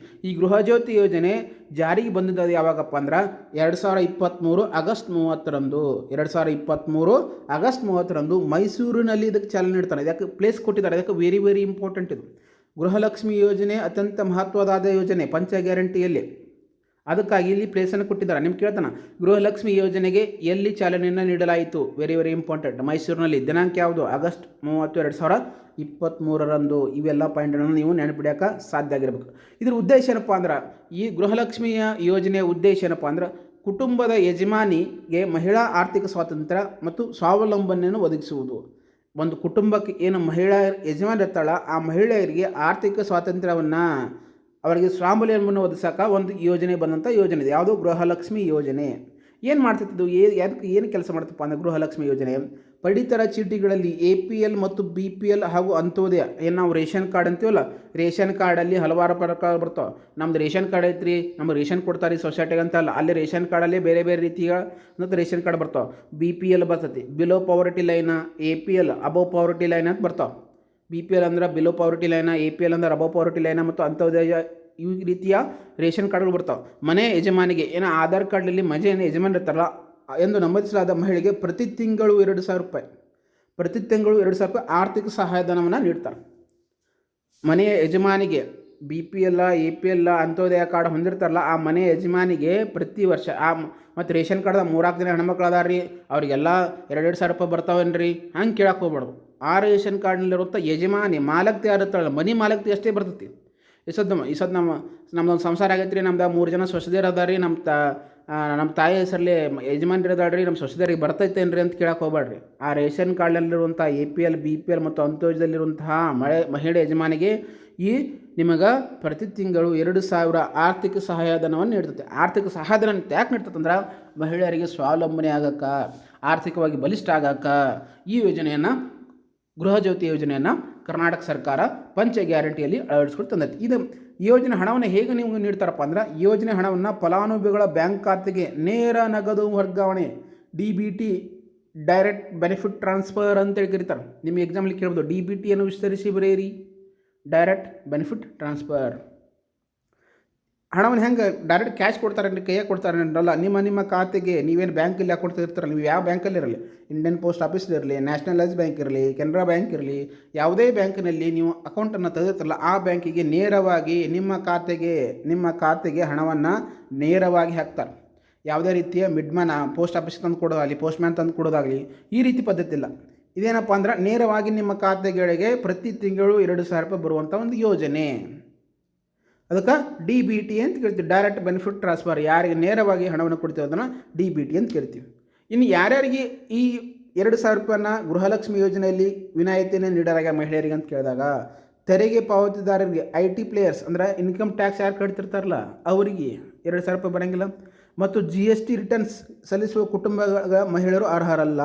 ಈ ಗೃಹಜ್ಯೋತಿ ಯೋಜನೆ ಜಾರಿಗೆ ಬಂದಿದ್ದು ಯಾವಾಗಪ್ಪ ಅಂದ್ರೆ 2023 ಆಗಸ್ಟ್ 30 ಮೈಸೂರಿನಲ್ಲಿ ಇದಕ್ಕೆ ಚಾಲನೆ ನೀಡ್ತಾರೆ. ಇದಕ್ಕೆ ಪ್ಲೇಸ್ ಕೊಟ್ಟಿದ್ದಾರೆ. ಇದಕ್ಕೆ ವೆರಿ ವೆರಿ ಇಂಪಾರ್ಟೆಂಟ್. ಇದು ಗೃಹಲಕ್ಷ್ಮಿ ಯೋಜನೆ ಅತ್ಯಂತ ಮಹತ್ವದಾದ ಯೋಜನೆ ಪಂಚ ಗ್ಯಾರಂಟಿಯಲ್ಲಿ. ಅದಕ್ಕಾಗಿ ಇಲ್ಲಿ ಪ್ಲೇಸನ್ನು ಕೊಟ್ಟಿದ್ದಾರೆ. ನಿಮ್ಗೆ ಕೇಳ್ತಾನೆ, ಗೃಹಲಕ್ಷ್ಮಿ ಯೋಜನೆಗೆ ಎಲ್ಲಿ ಚಾಲನೆಯನ್ನು ನೀಡಲಾಯಿತು? Very very important. ಮೈಸೂರಿನಲ್ಲಿ. ದಿನಾಂಕ ಯಾವುದು? ಆಗಸ್ಟ್ 30, 2023. ಇವೆಲ್ಲ ಪಾಯಿಂಟ್ಗಳನ್ನು ನೀವು ನೆನಪಿಡೋಕೆ ಸಾಧ್ಯ ಆಗಿರಬೇಕು. ಇದ್ರ ಉದ್ದೇಶ ಏನಪ್ಪ ಅಂದ್ರೆ, ಈ ಗೃಹಲಕ್ಷ್ಮಿಯ ಯೋಜನೆಯ ಉದ್ದೇಶ ಏನಪ್ಪ ಅಂದ್ರೆ ಕುಟುಂಬದ ಯಜಮಾನಿಗೆ ಮಹಿಳಾ ಆರ್ಥಿಕ ಸ್ವಾತಂತ್ರ್ಯ ಮತ್ತು ಸ್ವಾವಲಂಬನೆಯನ್ನು ಒದಗಿಸುವುದು. ಒಂದು ಕುಟುಂಬಕ್ಕೆ ಏನು ಮಹಿಳಾ ಯಜಮಾನಿ ಇರ್ತಾಳ ಆ ಮಹಿಳೆಯರಿಗೆ ಆರ್ಥಿಕ ಸ್ವಾತಂತ್ರ್ಯವನ್ನು, ಅವರಿಗೆ ಸ್ವಾವಲಂಬನೆಯನ್ನು ಒದಗಿಸೋಕೆ ಒಂದು ಯೋಜನೆ ಬಂದಂಥ ಯೋಜನೆ ಇದೆ. ಯಾವುದು? ಗೃಹಲಕ್ಷ್ಮಿ ಯೋಜನೆ. ಏನು ಮಾಡ್ತಿದ್ದು? ಅದಕ್ಕೆ ಏನು ಕೆಲಸ ಮಾಡ್ತಪ್ಪ ಅಂದರೆ ಗೃಹಲಕ್ಷ್ಮಿ ಯೋಜನೆ ಪಡಿತರ ಚೀಟಿಗಳಲ್ಲಿ APL ಮತ್ತು BPL ಹಾಗೂ ಅಂತ್ಯೋದಯ, ಏನು ನಾವು ರೇಷನ್ ಕಾರ್ಡ್ ಅಂತೀವಲ್ಲ, ರೇಷನ್ ಕಾರ್ಡಲ್ಲಿ ಹಲವಾರು ಪ್ರಕಾರ ಬರ್ತಾವೆ. ನಮ್ದು ರೇಷನ್ ಕಾರ್ಡ್ ಐತ್ರಿ, ನಮ್ಗೆ ರೇಷನ್ ಕೊಡ್ತಾರೆ ಸೊಸೈಟಿಗೆ ಅಂತ ಅಲ್ಲ, ಅಲ್ಲಿ ರೇಷನ್ ಕಾರ್ಡಲ್ಲಿ ಬೇರೆ ಬೇರೆ ರೀತಿಯ ಮತ್ತು ರೇಷನ್ ಕಾರ್ಡ್ ಬರ್ತಾವೆ. BPL ಬರ್ತೈತಿ, ಬಿಲೋ ಪವರ್ಟಿ ಲೈನ. APL ಅಬವ್ ಪವರ್ಟಿ ಲೈನ್ ಅಂತ ಬರ್ತಾವೆ. BPL ಅಂದ್ರೆ ಬಿಲೋ ಪವರ್ಟಿ ಲೈನ, APL ಅಂದ್ರೆ ಅಬವ್ ಪವರ್ಟಿ ಲೈನ ಮತ್ತು ಅಂತ್ಯೋದಯ ಈ ರೀತಿಯ ರೇಷನ್ ಕಾರ್ಡ್ಗಳು ಬರ್ತಾವೆ. ಮನೆ ಯಜಮಾನಿಗೆ ಏನೋ ಆಧಾರ್ ಕಾರ್ಡ್ನಲ್ಲಿ ಮನೆ ಯಜಮಾನಿ ಇರ್ತಾರಲ್ಲ ಎಂದು ನಮೂದಿಸಲಾದ ಮಹಿಳೆಗೆ ಪ್ರತಿ ತಿಂಗಳು 2,000 ರೂಪಾಯಿ ಆರ್ಥಿಕ ಸಹಾಯಧನವನ್ನು ನೀಡ್ತಾರೆ. ಮನೆಯ ಯಜಮಾನಿಗೆ BPL, APL, ಅಂತ್ಯೋದಯ ಕಾರ್ಡ್ ಹೊಂದಿರ್ತಾರಲ್ಲ ಆ ಮನೆಯ ಯಜಮಾನಿಗೆ ಪ್ರತಿ ವರ್ಷ ಮತ್ತು ರೇಷನ್ ಕಾರ್ಡ್ದಾಗ 3-4 ದಿನ ಹೆಣ್ಮಕ್ಳು ಅದಾರ ರೀ, ಅವರಿಗೆಲ್ಲ 2,000 ರೂಪಾಯಿ ಬರ್ತಾವೇನ್ರಿ ಹಂಗೆ ಕೇಳಕ್ಕೆ ಹೋಗ್ಬಾರ್ದು. ಆ ರೇಷನ್ ಕಾರ್ಡ್ನಲ್ಲಿರುವಂಥ ಯಜಮಾನಿ ಮಾಲಕ್ತಿ ಯಾರಿರ್ತಾಳಲ್ಲ, ಮನೆ ಮಾಲಕ್ತಿ ಅಷ್ಟೇ ಬರ್ತೈತಿ. ಈ ಸದ್ ನಮ್ದೊಂದು ಸಂಸಾರ ಆಗೈತೆ ರೀ, ನಮ್ದು 3 ಜನ ಸೊಸೆದೇರು ಅದಾರ ರೀ, ನಮ್ಮ ತಾಯಿ ಹೆಸರಲ್ಲಿ ಯಜಮಾನ್ರಿ ಅದಾಳ್ರಿ, ನಮ್ಮ ಸೊಸೆದೇರಿಗೆ ಬರ್ತೈತೇನ್ರಿ ಅಂತ ಕೇಳಕ್ಕೆ ಹೋಗ್ಬೇಡ್ರಿ. ಆ ರೇಷನ್ ಕಾರ್ಡ್ನಲ್ಲಿರುವಂಥ APL, BPL ಮತ್ತು ಅಂತ್ಯೋದಯದಲ್ಲಿರುವಂತಹ ಮಹಿಳೆ ಯಜಮಾನಿಗೆ ಈ ನಿಮಗೆ ಪ್ರತಿ ತಿಂಗಳು 2,000 ಆರ್ಥಿಕ ಸಹಾಯಧನವನ್ನು ನೀಡ್ತೈತೆ. ಆರ್ಥಿಕ ಸಹಾಯಧನ ಯಾಕೆ ನೀಡ್ತೈತೆ ಅಂದ್ರೆ ಮಹಿಳೆಯರಿಗೆ ಸ್ವಾವಲಂಬನೆ ಆಗಕ್ಕೆ, ಆರ್ಥಿಕವಾಗಿ ಬಲಿಷ್ಠ ಆಗಕ್ಕೆ ಈ ಯೋಜನೆಯನ್ನು, ಗೃಹಜ್ಯೋತಿ ಯೋಜನೆಯನ್ನು ಕರ್ನಾಟಕ ಸರ್ಕಾರ ಪಂಚ ಗ್ಯಾರಂಟಿಯಲ್ಲಿ ಅಳವಡಿಸ್ಕೊಂಡು ತಂದೈತಿ. ಇದು ಯೋಜನೆ ಹಣವನ್ನು ಹೇಗೆ ನೀವು ನೀಡ್ತಾರಪ್ಪ ಅಂದ್ರೆ, ಯೋಜನೆ ಹಣವನ್ನು ಫಲಾನುಭವಿಗಳ ಬ್ಯಾಂಕ್ ಖಾತೆಗೆ ನೇರ ನಗದು ವರ್ಗಾವಣೆ, DBT, ಡೈರೆಕ್ಟ್ ಬೆನಿಫಿಟ್ ಟ್ರಾನ್ಸ್ಫರ್ ಅಂತೇಳಿ ಕರೀತಾರೆ. ನಿಮಗೆ ಎಕ್ಸಾಂಪಲ್ ಕೇಳ್ಬೋದು, DBT ಅನ್ನು ವಿಸ್ತರಿಸಿ ಬರೆಯಿರಿ, ಡೈರೆಕ್ಟ್ ಬೆನಿಫಿಟ್ ಟ್ರಾನ್ಸ್ಫರ್. ಹಣವನ್ನು ಹೆಂಗೆ ಡೈರೆಕ್ಟ್ ಕ್ಯಾಶ್ ಕೊಡ್ತಾರೆ ಅಂದರೆ ಕೈಯಾಗೆ ಕೊಡ್ತಾರೆ ಅಲ್ಲ, ನಿಮ್ಮ ಖಾತೆಗೆ ನೀವೇನು ಬ್ಯಾಂಕಲ್ಲಿ ಅಕೌಂಟ್ ತೆಗಿರ್ತಾರಲ್ಲ, ನೀವು ಯಾವ ಬ್ಯಾಂಕಲ್ಲಿ ಇರಲಿ, ಇಂಡಿಯನ್ ಪೋಸ್ಟ್ ಆಫೀಸ್ ಇರಲಿ, ನ್ಯಾಷನಲೈಸ್ ಬ್ಯಾಂಕ್ ಇರಲಿ, ಕೆನರಾ ಬ್ಯಾಂಕ್ ಇರಲಿ, ಯಾವುದೇ ಬ್ಯಾಂಕಿನಲ್ಲಿ ನೀವು ಅಕೌಂಟನ್ನು ತೆಗೆದಿರ್ತಾರಲ್ಲ ಆ ಬ್ಯಾಂಕಿಗೆ ನೇರವಾಗಿ ನಿಮ್ಮ ಖಾತೆಗೆ ಹಣವನ್ನು ನೇರವಾಗಿ ಹಾಕ್ತಾರೆ. ಯಾವುದೇ ರೀತಿಯ ಮಿಡ್ಮ್ಯಾನ್ ಪೋಸ್ಟ್ ಆಫೀಸ್ ತಂದು ಕೊಡೋದಾಗಲಿ, ಪೋಸ್ಟ್ ಮ್ಯಾನ್ ತಂದು ಕೊಡೋದಾಗಲಿ, ಈ ರೀತಿ ಪದ್ಧತಿ ಇಲ್ಲ. ಇದೇನಪ್ಪ ಅಂದ್ರೆ ನೇರವಾಗಿ ನಿಮ್ಮ ಖಾತೆಗಳಿಗೆ ಪ್ರತಿ ತಿಂಗಳು 2,000 ರೂಪಾಯಿ ಬರುವಂಥ ಒಂದು ಯೋಜನೆ. ಅದಕ್ಕೆ DBT ಅಂತ ಕೇಳ್ತೀವಿ, ಡೈರೆಕ್ಟ್ ಬೆನಿಫಿಟ್ ಟ್ರಾನ್ಸ್ಫರ್. ಯಾರಿಗೆ ನೇರವಾಗಿ ಹಣವನ್ನು ಕೊಡ್ತೀವಿ ಅದನ್ನು DBT ಅಂತ ಕೇಳ್ತೀವಿ. ಇನ್ನು ಯಾರ್ಯಾರಿಗೆ ಈ 2,000 ರೂಪಾಯಿನ ಗೃಹಲಕ್ಷ್ಮಿ ಯೋಜನೆಯಲ್ಲಿ ವಿನಾಯಿತಿಯನ್ನು ನೀಡಲಾಗ ಮಹಿಳೆಯರಿಗೆ ಅಂತ ಕೇಳಿದಾಗ, ತೆರಿಗೆ ಪಾವತಿದಾರರಿಗೆ, IT ಪ್ಲೇಯರ್ಸ್ ಅಂದರೆ ಇನ್ಕಮ್ ಟ್ಯಾಕ್ಸ್ ಯಾರು ಕಟ್ತಿರ್ತಾರಲ್ಲ ಅವರಿಗೆ 2,000 ರೂಪಾಯಿ ಬರೋಂಗಿಲ್ಲ. ಮತ್ತು GST ರಿಟರ್ನ್ಸ್ ಸಲ್ಲಿಸುವ ಕುಟುಂಬಗಳ ಮಹಿಳೆಯರು ಅರ್ಹರಲ್ಲ.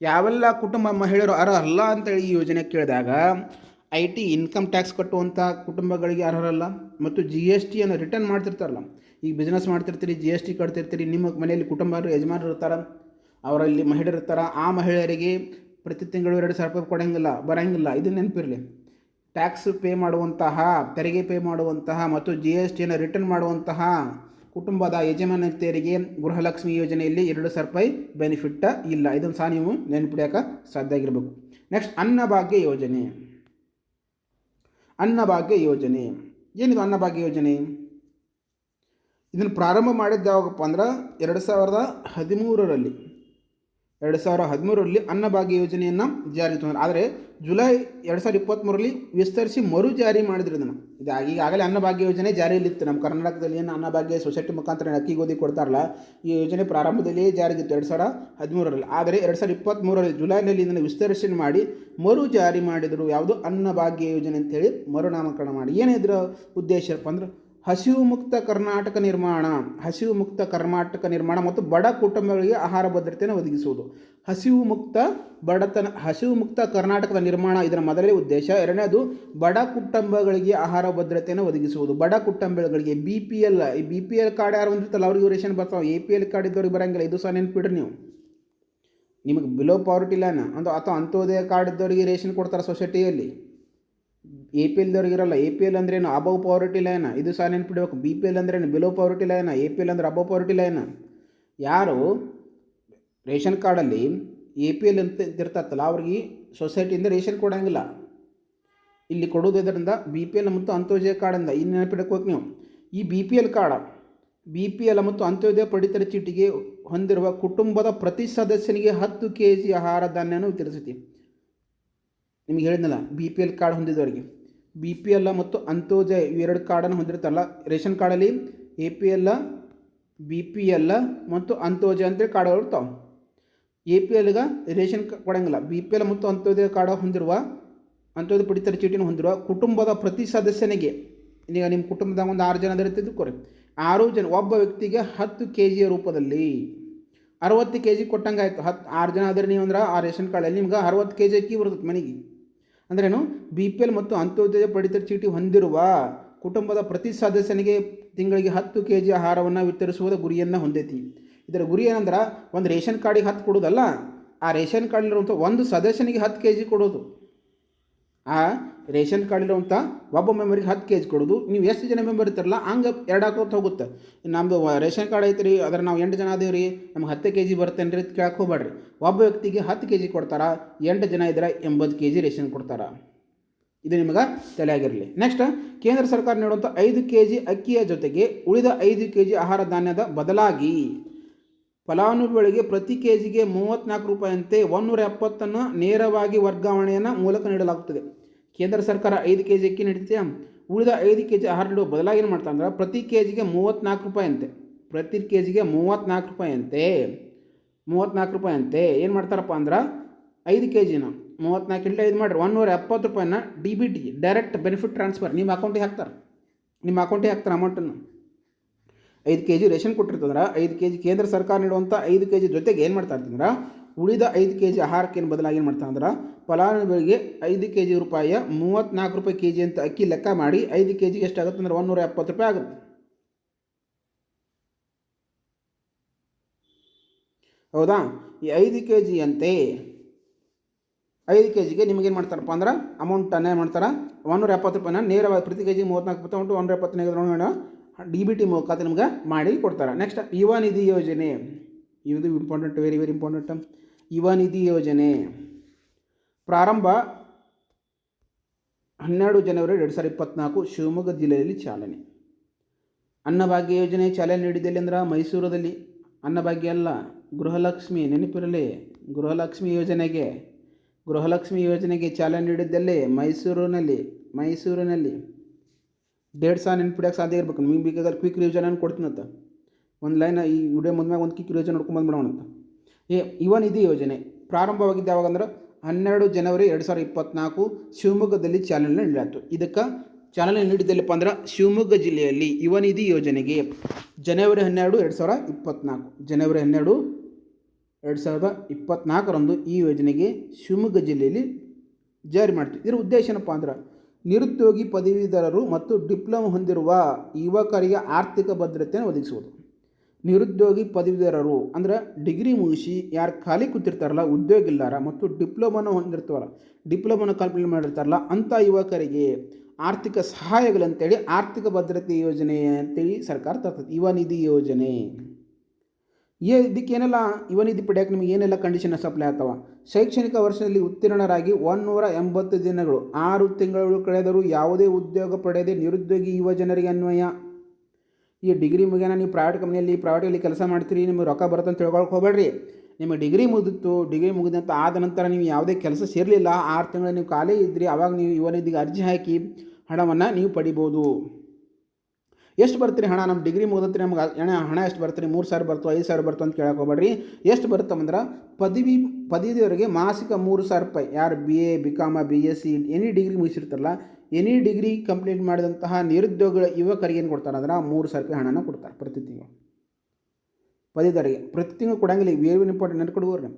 ಯಾವೆಲ್ಲ ಕುಟುಂಬ ಮಹಿಳೆಯರು ಅರ್ಹರಲ್ಲ ಅಂತೇಳಿ ಈ ಯೋಜನೆ ಕೇಳಿದಾಗ, IT ಇನ್ಕಮ್ ಟ್ಯಾಕ್ಸ್ ಕಟ್ಟುವಂಥ ಕುಟುಂಬಗಳಿಗೆ ಅರ್ಹರಲ್ಲ. ಮತ್ತು GSTಯನ್ನು ರಿಟರ್ನ್ ಮಾಡ್ತಿರ್ತಾರಲ್ಲ, ಈಗ ಬಿಸ್ನೆಸ್ ಮಾಡ್ತಿರ್ತೀರಿ, GST ಕಟ್ತಿರ್ತೀರಿ, ನಿಮ್ಮ ಮನೆಯಲ್ಲಿ ಕುಟುಂಬರು ಯಜಮಾನರು ಇರ್ತಾರೆ, ಅವರಲ್ಲಿ ಮಹಿಳೆಯರು ಇರ್ತಾರೆ, ಆ ಮಹಿಳೆಯರಿಗೆ ಪ್ರತಿ ತಿಂಗಳು 2,000 ರೂಪಾಯಿ ಬರೋಂಗಿಲ್ಲ. ಇದು ನೆನಪಿರಲಿ. ಟ್ಯಾಕ್ಸ್ ಪೇ ಮಾಡುವಂತಹ, ತೆರಿಗೆ ಪೇ ಮಾಡುವಂತಹ ಮತ್ತು GSTಯನ್ನು ರಿಟರ್ನ್ ಮಾಡುವಂತಹ ಕುಟುಂಬದ ಯಜಮಾನತೆಯರಿಗೆ ಗೃಹಲಕ್ಷ್ಮಿ ಯೋಜನೆಯಲ್ಲಿ 2,000 ರೂಪಾಯಿ ಬೆನಿಫಿಟ್ ಇಲ್ಲ. ಇದನ್ನು ಸಹ ನೀವು ನೆನಪಿಡೋಕೆ ಸಾಧ್ಯ ಆಗಿರಬೇಕು. ನೆಕ್ಸ್ಟ್ ಅನ್ನಭಾಗ್ಯ ಯೋಜನೆ. ಅನ್ನಭಾಗ್ಯ ಯೋಜನೆ ಏನಿದು? ಅನ್ನಭಾಗ್ಯ ಯೋಜನೆ ಇದನ್ನು ಪ್ರಾರಂಭ ಮಾಡಿದ್ದು ಯಾವಾಗಪ್ಪ ಅಂದ್ರೆ 2013ರಲ್ಲಿ ಅನ್ನಭಾಗ್ಯ ಯೋಜನೆಯನ್ನು ಜಾರಿಗೆ ತಂದರು. ಆದರೆ ಜುಲೈ 2023ರಲ್ಲಿ ವಿಸ್ತರಿಸಿ ಮರು ಜಾರಿ ಮಾಡಿದ್ರು ಇದನ್ನು. ಇದು ಈಗಾಗಲೇ ಅನ್ನಭಾಗ್ಯ ಯೋಜನೆ ಜಾರಿಯಲ್ಲಿತ್ತು. ನಮ್ಮ ಕರ್ನಾಟಕದಲ್ಲಿ ಏನು ಅನ್ನಭಾಗ್ಯ ಸೊಸೈಟಿ ಮುಖಾಂತರ ಅಕ್ಕಿ ಗೋಧಿ ಕೊಡ್ತಾರಲ್ಲ, ಈ ಯೋಜನೆ ಪ್ರಾರಂಭದಲ್ಲಿಯೇ ಜಾರಿಗಿತ್ತು 2013ರಲ್ಲಿ. ಆದರೆ 2023ರಲ್ಲಿ ಜುಲೈನಲ್ಲಿ ಇದನ್ನು ವಿಸ್ತರಿಸಿ ಮಾಡಿ ಮರು ಜಾರಿ ಮಾಡಿದರು. ಯಾವುದು? ಅನ್ನಭಾಗ್ಯ ಯೋಜನೆ ಅಂತೇಳಿ ಮರುನಾಮಕರಣ ಮಾಡಿ. ಏನಿದ್ರ ಉದ್ದೇಶಪ್ಪ ಅಂದ್ರೆ ಹಸಿವು ಮುಕ್ತ ಕರ್ನಾಟಕ ನಿರ್ಮಾಣ ಮತ್ತು ಬಡ ಕುಟುಂಬಗಳಿಗೆ ಆಹಾರ ಭದ್ರತೆಯನ್ನು ಒದಗಿಸುವುದು. ಹಸಿವು ಮುಕ್ತ ಕರ್ನಾಟಕದ ನಿರ್ಮಾಣ ಇದರ ಮೊದಲನೇ ಉದ್ದೇಶ. ಎರಡನೇದು ಬಡ ಕುಟುಂಬಗಳಿಗೆ ಆಹಾರ ಭದ್ರತೆಯನ್ನು ಒದಗಿಸುವುದು. ಬಡ ಕುಟುಂಬಗಳಿಗೆ BPL ಕಾರ್ಡ್ ಯಾರು ಹೊಂದಿರ್ತಲ್ಲ ಅವ್ರಿಗೆ ರೇಷನ್ ಬರ್ತಾವೆ. APL ಕಾರ್ಡ್ ಇದ್ದವ್ರಿಗೆ ಬರೋಂಗಿಲ್ಲ. ಇದು ಸಹ ನೆನ್ಪಿಡ್ರಿ ನೀವು. ನಿಮಗೆ ಬಿಲೋ ಪಾವರ್ಟಿ ಲೈನ್ ಅಥವಾ ಅಂತ್ಯೋದಯ ಕಾರ್ಡ್ ಇದ್ದವರಿಗೆ ರೇಷನ್ ಕೊಡ್ತಾರೆ ಸೊಸೈಟಿಯಲ್ಲಿ. APL ಇರಲ್ಲ. APL ಅಂದ್ರೇನು? Above poverty line. ಇದು ಸಹ ನೆನ್ಪಿಡಬೇಕು. BPL ಅಂದ್ರೇನು? Below poverty line. APL ಅಂದ್ರೆ ಅಬವ್ ಪಾವರ್ಟಿ ಲೈನ್. ಯಾರು ರೇಷನ್ ಕಾರ್ಡಲ್ಲಿ APL ಅಂತ ಇರ್ತತ್ತಲ್ಲ ಅವ್ರಿಗೆ ಸೊಸೈಟಿಯಿಂದ ರೇಷನ್ ಕೊಡೋಂಗಿಲ್ಲ. ಇಲ್ಲಿ ಕೊಡೋದು ಇದರಿಂದ BPL ಮತ್ತು ಅಂತ್ಯೋದಯ ಕಾರ್ಡಿಂದ. ಇನ್ನು ನೆನಪಿಡಬೇಕು ನೀವು. ಈ BPL ಮತ್ತು ಅಂತ್ಯೋದಯ ಪಡಿತರ ಚೀಟಿಗೆ ಹೊಂದಿರುವ ಕುಟುಂಬದ ಪ್ರತಿ ಸದಸ್ಯನಿಗೆ 10 kg ಆಹಾರ ಧಾನ್ಯವನ್ನು ವಿತರಿಸುತ್ತೆ. ನಿಮಗೆ ಹೇಳಿದ್ನಲ್ಲ, BPL ಕಾರ್ಡ್ ಹೊಂದಿದವರಿಗೆ. BPL ಮತ್ತು ಅಂತ್ಯೋದಯ ಇವೆರಡು ಕಾರ್ಡನ್ನು ಹೊಂದಿರ್ತಾರಲ್ಲ ರೇಷನ್ ಕಾರ್ಡಲ್ಲಿ, BPL ಮತ್ತು ಅಂತ್ಯೋದಯ ಅಂತೇಳಿ ಕಾರ್ಡ್ಗಳು ಇರ್ತಾವೆ. APLಗೆ ರೇಷನ್ ಕೊಡೋಂಗಿಲ್ಲ. BPL ಮತ್ತು ಅಂತ್ಯೋದಯ ಕಾರ್ಡ್ ಹೊಂದಿರುವ, ಅಂತ್ಯೋದಯ ಪಡಿತರ ಚೀಟಿನ ಹೊಂದಿರುವ ಕುಟುಂಬದ ಪ್ರತಿ ಸದಸ್ಯನಿಗೆ, ಈಗ ನಿಮ್ಮ ಕುಟುಂಬದಾಗ ಒಂದು 6 ಜನ ಇರ್ತಿದ್ದು ಕೊರಿ, 6 ಜನ ಒಬ್ಬ ವ್ಯಕ್ತಿಗೆ 10 kg ರೂಪದಲ್ಲಿ 60 kg ಕೊಟ್ಟಂಗೆ ಆಯಿತು. 6 ಜನ ಆದರೆ ನೀವು ಅಂದ್ರೆ ಆ ರೇಷನ್ ಕಾರ್ಡಲ್ಲಿ ನಿಮ್ಗೆ 60 kg ಅಕ್ಕಿ ಬರ್ತದೆ ಮನೆಗೆ. ಅಂದ್ರೇನು? BPL ಮತ್ತು ಅಂತ್ಯೋದಯ ಪಡಿತರ ಚೀಟಿ ಹೊಂದಿರುವ ಕುಟುಂಬದ ಪ್ರತಿ ಸದಸ್ಯನಿಗೆ ತಿಂಗಳಿಗೆ 10 kg ಆಹಾರವನ್ನು ವಿತರಿಸುವುದ ಗುರಿಯನ್ನು ಹೊಂದೈತಿ. ಇದರ ಗುರಿ ಏನಂದ್ರೆ, ಒಂದು ರೇಷನ್ ಕಾರ್ಡಿಗೆ 10 ಕೊಡೋದಲ್ಲ, ಆ ರೇಷನ್ ಕಾರ್ಡಿಲಿರುವಂಥ ಒಂದು ಸದಸ್ಯನಿಗೆ 10 kg ಕೊಡೋದು. ಆ ರೇಷನ್ ಕಾರ್ಡಿರುವಂಥ ಒಬ್ಬ ಮೆಂಬರಿಗೆ 10 kg ಕೊಡೋದು. ನೀವು ಎಷ್ಟು ಜನ ಮೆಂಬರ್ ಇರ್ತಾರಲ್ಲ ಹಂಗೆ 2 ಹಾಕೋತ ಹೋಗುತ್ತೆ. ನಮ್ಮದು ರೇಷನ್ ಕಾರ್ಡ್ ಐತೆ ರೀ, ಅದ್ರ ನಾವು 8 ಜನ ಅದೇವ್ರಿ, ನಮ್ಗೆ 10 kg ಬರ್ತೇನೆ ರೀ ಕೇಳಕ್ಕೆ ಹೋಗ್ಬೇಡ್ರಿ. ಒಬ್ಬ ವ್ಯಕ್ತಿಗೆ 10 kg ಕೊಡ್ತಾರೆ. 8 ಜನ ಇದ್ರೆ 80 kg ರೇಷನ್ ಕೊಡ್ತಾರೆ. ಇದು ನಿಮಗೆ ತಲೆಯಾಗಿರಲಿ. ನೆಕ್ಸ್ಟ್, ಕೇಂದ್ರ ಸರ್ಕಾರ ನೀಡುವಂಥ 5 kg ಅಕ್ಕಿಯ ಜೊತೆಗೆ ಉಳಿದ 5 kg ಆಹಾರ ಧಾನ್ಯದ ಬದಲಾಗಿ ಫಲಾನುಭವಿಗಳಿಗೆ ಪ್ರತಿ ಕೆಜಿಗೆ 34 ರೂಪಾಯಿಯಂತೆ 170 ನೇರವಾಗಿ ವರ್ಗಾವಣೆಯನ್ನು ಮೂಲಕ ನೀಡಲಾಗುತ್ತದೆ. ಕೇಂದ್ರ ಸರ್ಕಾರ 5 kg ಅಕ್ಕಿ ನೀಡುತ್ತೆ. ಉಳಿದ 5 kg ಆಹಾರ ನೀಡುವ ಬದಲಾಗಿ ಏನು ಮಾಡ್ತಾರೆ ಅಂದ್ರೆ ಪ್ರತಿ ಕೆಜಿಗೆ 34 ರೂಪಾಯಿಯಂತೆ, ಪ್ರತಿ ಕೆಜಿಗೆ 34 ರೂಪಾಯಿಯಂತೆ ಏನು ಮಾಡ್ತಾರಪ್ಪ ಅಂದ್ರೆ 5 kgನ 34 × 5 ಮಾಡಿರಿ 170 ರೂಪಾಯಿನ DBT ಡೈರೆಕ್ಟ್ ಬೆನಿಫಿಟ್ ಟ್ರಾನ್ಸ್ಫರ್ ನಿಮ್ಮ ಅಕೌಂಟಿಗೆ ಹಾಕ್ತಾರೆ. ಅಮೌಂಟನ್ನು 5 kg ರೇಷನ್ ಕೊಟ್ಟಿರ್ತಂದ್ರೆ 5 kg ಕೇಂದ್ರ ಸರ್ಕಾರ ನೀಡುವಂಥ 5 kg ಜೊತೆಗೆ ಏನು ಮಾಡ್ತಾ ಇರ್ತಂದ್ರೆ ಉಳಿದ 5 kg ಆಹಾರಕ್ಕೆ ಏನು ಬದಲಾಗಿ ಏನು ಮಾಡ್ತಾರೆ ಅಂದ್ರೆ ಫಲಾನುಭವಿಗೆ 5 kg ರೂಪಾಯಿಯ 34 ರೂಪಾಯಿ kg ಅಂತ ಅಕ್ಕಿ ಲೆಕ್ಕ ಮಾಡಿ 5 kg ಎಷ್ಟಾಗುತ್ತೆ ಅಂದ್ರೆ 170 ರೂಪಾಯಿ ಆಗುತ್ತೆ. ಹೌದಾ? ಈ 5 kg ಅಂತೆ 5 kgಗೆ ನಿಮಗೇನು ಮಾಡ್ತಾರಪ್ಪ ಅಂದ್ರೆ ಅಮೌಂಟನ್ನು ಏನು ಮಾಡ್ತಾರೆ 170 ರೂಪಾಯಿನ ನೇರವಾಗಿ ಪ್ರತಿ ಕೆಜಿಗೆ 34 ರೂಪಾಯಿ ಉಂಟು 170 DBT ಮುಖಾಂತರ ನಿಮ್ಗೆ ಮಾಡಿ ಕೊಡ್ತಾರೆ. ನೆಕ್ಸ್ಟ್, ಯುವ ನಿಧಿ ಯೋಜನೆ. ಇದು ಇಂಪಾರ್ಟೆಂಟ್, ವೆರಿ ಇಂಪಾರ್ಟೆಂಟ್. ಯುವ ನಿಧಿ ಯೋಜನೆ ಪ್ರಾರಂಭ 12 ಜನವರಿ 2024 ಶಿವಮೊಗ್ಗ ಜಿಲ್ಲೆಯಲ್ಲಿ ಚಾಲನೆ. ಅನ್ನಭಾಗ್ಯ ಯೋಜನೆ ಚಾಲನೆ ನೀಡಿದಲ್ಲಿ ಅಂದ್ರೆ ಮೈಸೂರದಲ್ಲಿ, ಅನ್ನಭಾಗ್ಯ ಅಲ್ಲ, ಗೃಹಲಕ್ಷ್ಮಿ, ನೆನಪಿರಲಿ, ಗೃಹಲಕ್ಷ್ಮಿ ಯೋಜನೆಗೆ ಚಾಲನೆ ನೀಡಿದ್ದಲ್ಲಿ ಮೈಸೂರಿನಲ್ಲಿ ಡೇಟ್ ಸಹ ನೆನ್ಪಿಡೋಕ್ಕೆ ಸಾಧ್ಯ ಇರಬೇಕು. ನಿಮಗೆ ಬೇಕಾದ್ರೆ ಕ್ವಿಕ್ ರಿವಿಷನ್ ಕೊಡ್ತೀನಂತ, ಒಂದು ಲೈನ್ ಈ ವಿಡಿಯೋ ಮುಂದ್ಮ್ಯಾಗ ಒಂದು ಕ್ವಿಕ್ ರಿವಿಷನ್ ನೋಡ್ಕೊಂಬಂದ್ಬಿಡೋಣ ಅಂತ. ಯುವ ನಿಧಿ ಯೋಜನೆ ಪ್ರಾರಂಭವಾಗಿದ್ದು ಯಾವಾಗಂದ್ರೆ 12 ಜನವರಿ 2024 ಶಿವಮೊಗ್ಗದಲ್ಲಿ ಚಾಲನೆ ನೀಡಲಾಯಿತು. ಇದಕ್ಕೆ ಚಾಲನೆ ನೀಡಿದ್ದಲ್ಲಪ್ಪ ಅಂದ್ರೆ ಶಿವಮೊಗ್ಗ ಜಿಲ್ಲೆಯಲ್ಲಿ ಯುವ ನಿಧಿ ಯೋಜನೆಗೆ ಜನವರಿ 12, 2024ರಂದು ಈ ಯೋಜನೆಗೆ ಶಿವಮೊಗ್ಗ ಜಿಲ್ಲೆಯಲ್ಲಿ ಜಾರಿ ಮಾಡ್ತೀವಿ. ಇದರ ಉದ್ದೇಶ ಏನಪ್ಪ ಅಂದ್ರೆ ನಿರುದ್ಯೋಗಿ ಪದವೀಧರರು ಮತ್ತು ಡಿಪ್ಲೊಮಾ ಹೊಂದಿರುವ ಯುವಕರಿಗೆ ಆರ್ಥಿಕ ಭದ್ರತೆಯನ್ನು ಒದಗಿಸುವುದು. ನಿರುದ್ಯೋಗಿ ಪದವೀಧರರು ಅಂದ್ರೆ ಡಿಗ್ರಿ ಮುಗಿಸಿ ಯಾರು ಖಾಲಿ ಕೂತಿರ್ತಾರಲ್ಲ, ಉದ್ಯೋಗ ಇಲ್ಲಾರ, ಮತ್ತು ಡಿಪ್ಲೊಮಾನ ಹೊಂದಿರ್ತಾರಲ್ಲ, ಡಿಪ್ಲೊಮಾನ ಕಂಪ್ಲೀಟ್ ಮಾಡಿರ್ತಾರಲ್ಲ ಅಂಥ ಯುವಕರಿಗೆ ಆರ್ಥಿಕ ಸಹಾಯಗಳಂತೇಳಿ ಆರ್ಥಿಕ ಭದ್ರತೆ ಯೋಜನೆ ಅಂತೇಳಿ ಸರ್ಕಾರ ತರ್ತದೆ, ಯುವ ನಿಧಿ ಯೋಜನೆ. ಇದಕ್ಕೇನೆಲ್ಲ ಯುವ ನಿಧಿ ಪಡೆಯೋಕೆ ನಿಮಗೆ ಏನೆಲ್ಲ ಕಂಡೀಷನ್ ಸಪ್ಲೈ ಆಗ್ತವೆ? ಶೈಕ್ಷಣಿಕ ವರ್ಷದಲ್ಲಿ ಉತ್ತೀರ್ಣರಾಗಿ 180 ದಿನಗಳು 6 ತಿಂಗಳು ಕಳೆದರೂ ಯಾವುದೇ ಉದ್ಯೋಗ ಪಡೆಯದೆ ನಿರುದ್ಯೋಗಿ ಯುವ ಜನರಿಗೆ ಅನ್ವಯ. ಈ ಡಿಗ್ರಿ ಮುಗಿಯೋಣ, ನೀವು ಪ್ರೈವೇಟಲ್ಲಿ ಕೆಲಸ ಮಾಡ್ತೀರಿ, ನಿಮಗೆ ರೊಕ್ಕ ಬರುತ್ತೆ ಅಂತ ತಿಳ್ಕೊಳಕ್ಕೆ ಹೋಗಬೇಡ್ರಿ. ನಿಮಗೆ ಡಿಗ್ರಿ ಮುಗಿದಂತ ಆದ ನಂತರ ನೀವು ಯಾವುದೇ ಕೆಲಸ ಸೇರಲಿಲ್ಲ, 6 ತಿಂಗಳು ನೀವು ಖಾಲಿ ಇದ್ರಿ, ಆವಾಗ ನೀವು ಯುವ ನಿಧಿಗೆ ಅರ್ಜಿ ಹಾಕಿ ಹಣವನ್ನು ನೀವು ಪಡಿಬೋದು. ಎಷ್ಟು ಬರ್ತೀರಿ ಹಣ? ನಮ್ಮ ಡಿಗ್ರಿ ಮುಗಿದಂತೆ ನಮ್ಗೆ ಹಣ ಎಷ್ಟು ಬರ್ತೀರಿ? 3,000 ಬರ್ತೋ 5,000 ಬರ್ತೋ ಅಂತ ಕೇಳಕ್ಕೆ ಹೋಗ್ಬೇಡ್ರಿ. ಎಷ್ಟು ಬರುತ್ತಂದ್ರೆ ಪದವಿಯವರಿಗೆ ಮಾಸಿಕ 3,000 ರೂಪಾಯಿ. ಯಾರು BA, BCom, BSc any degree ಮುಗಿಸಿರ್ತಾರಲ್ಲ, ಎನಿ ಡಿಗ್ರಿ ಕಂಪ್ಲೀಟ್ ಮಾಡಿದಂತಹ ನಿರುದ್ಯೋಗ ಯುವಕರಿಗೆ ಏನು ಕೊಡ್ತಾರೆ ಅಂದ್ರೆ 3,000 ರೂಪಾಯಿ ಹಣನ ಕೊಡ್ತಾರೆ ಪ್ರತಿ ತಿಂಗಳು. ಪದವೀಧರಿಗೆ ಪ್ರತಿ ತಿಂಗಳು ಕೊಡಂಗಿಲ್ಲ, ವೇರಿ ಇಂಪಾರ್ಟೆಂಟ್ ನೆನ್ಕೊಡುವವ್ರೆ.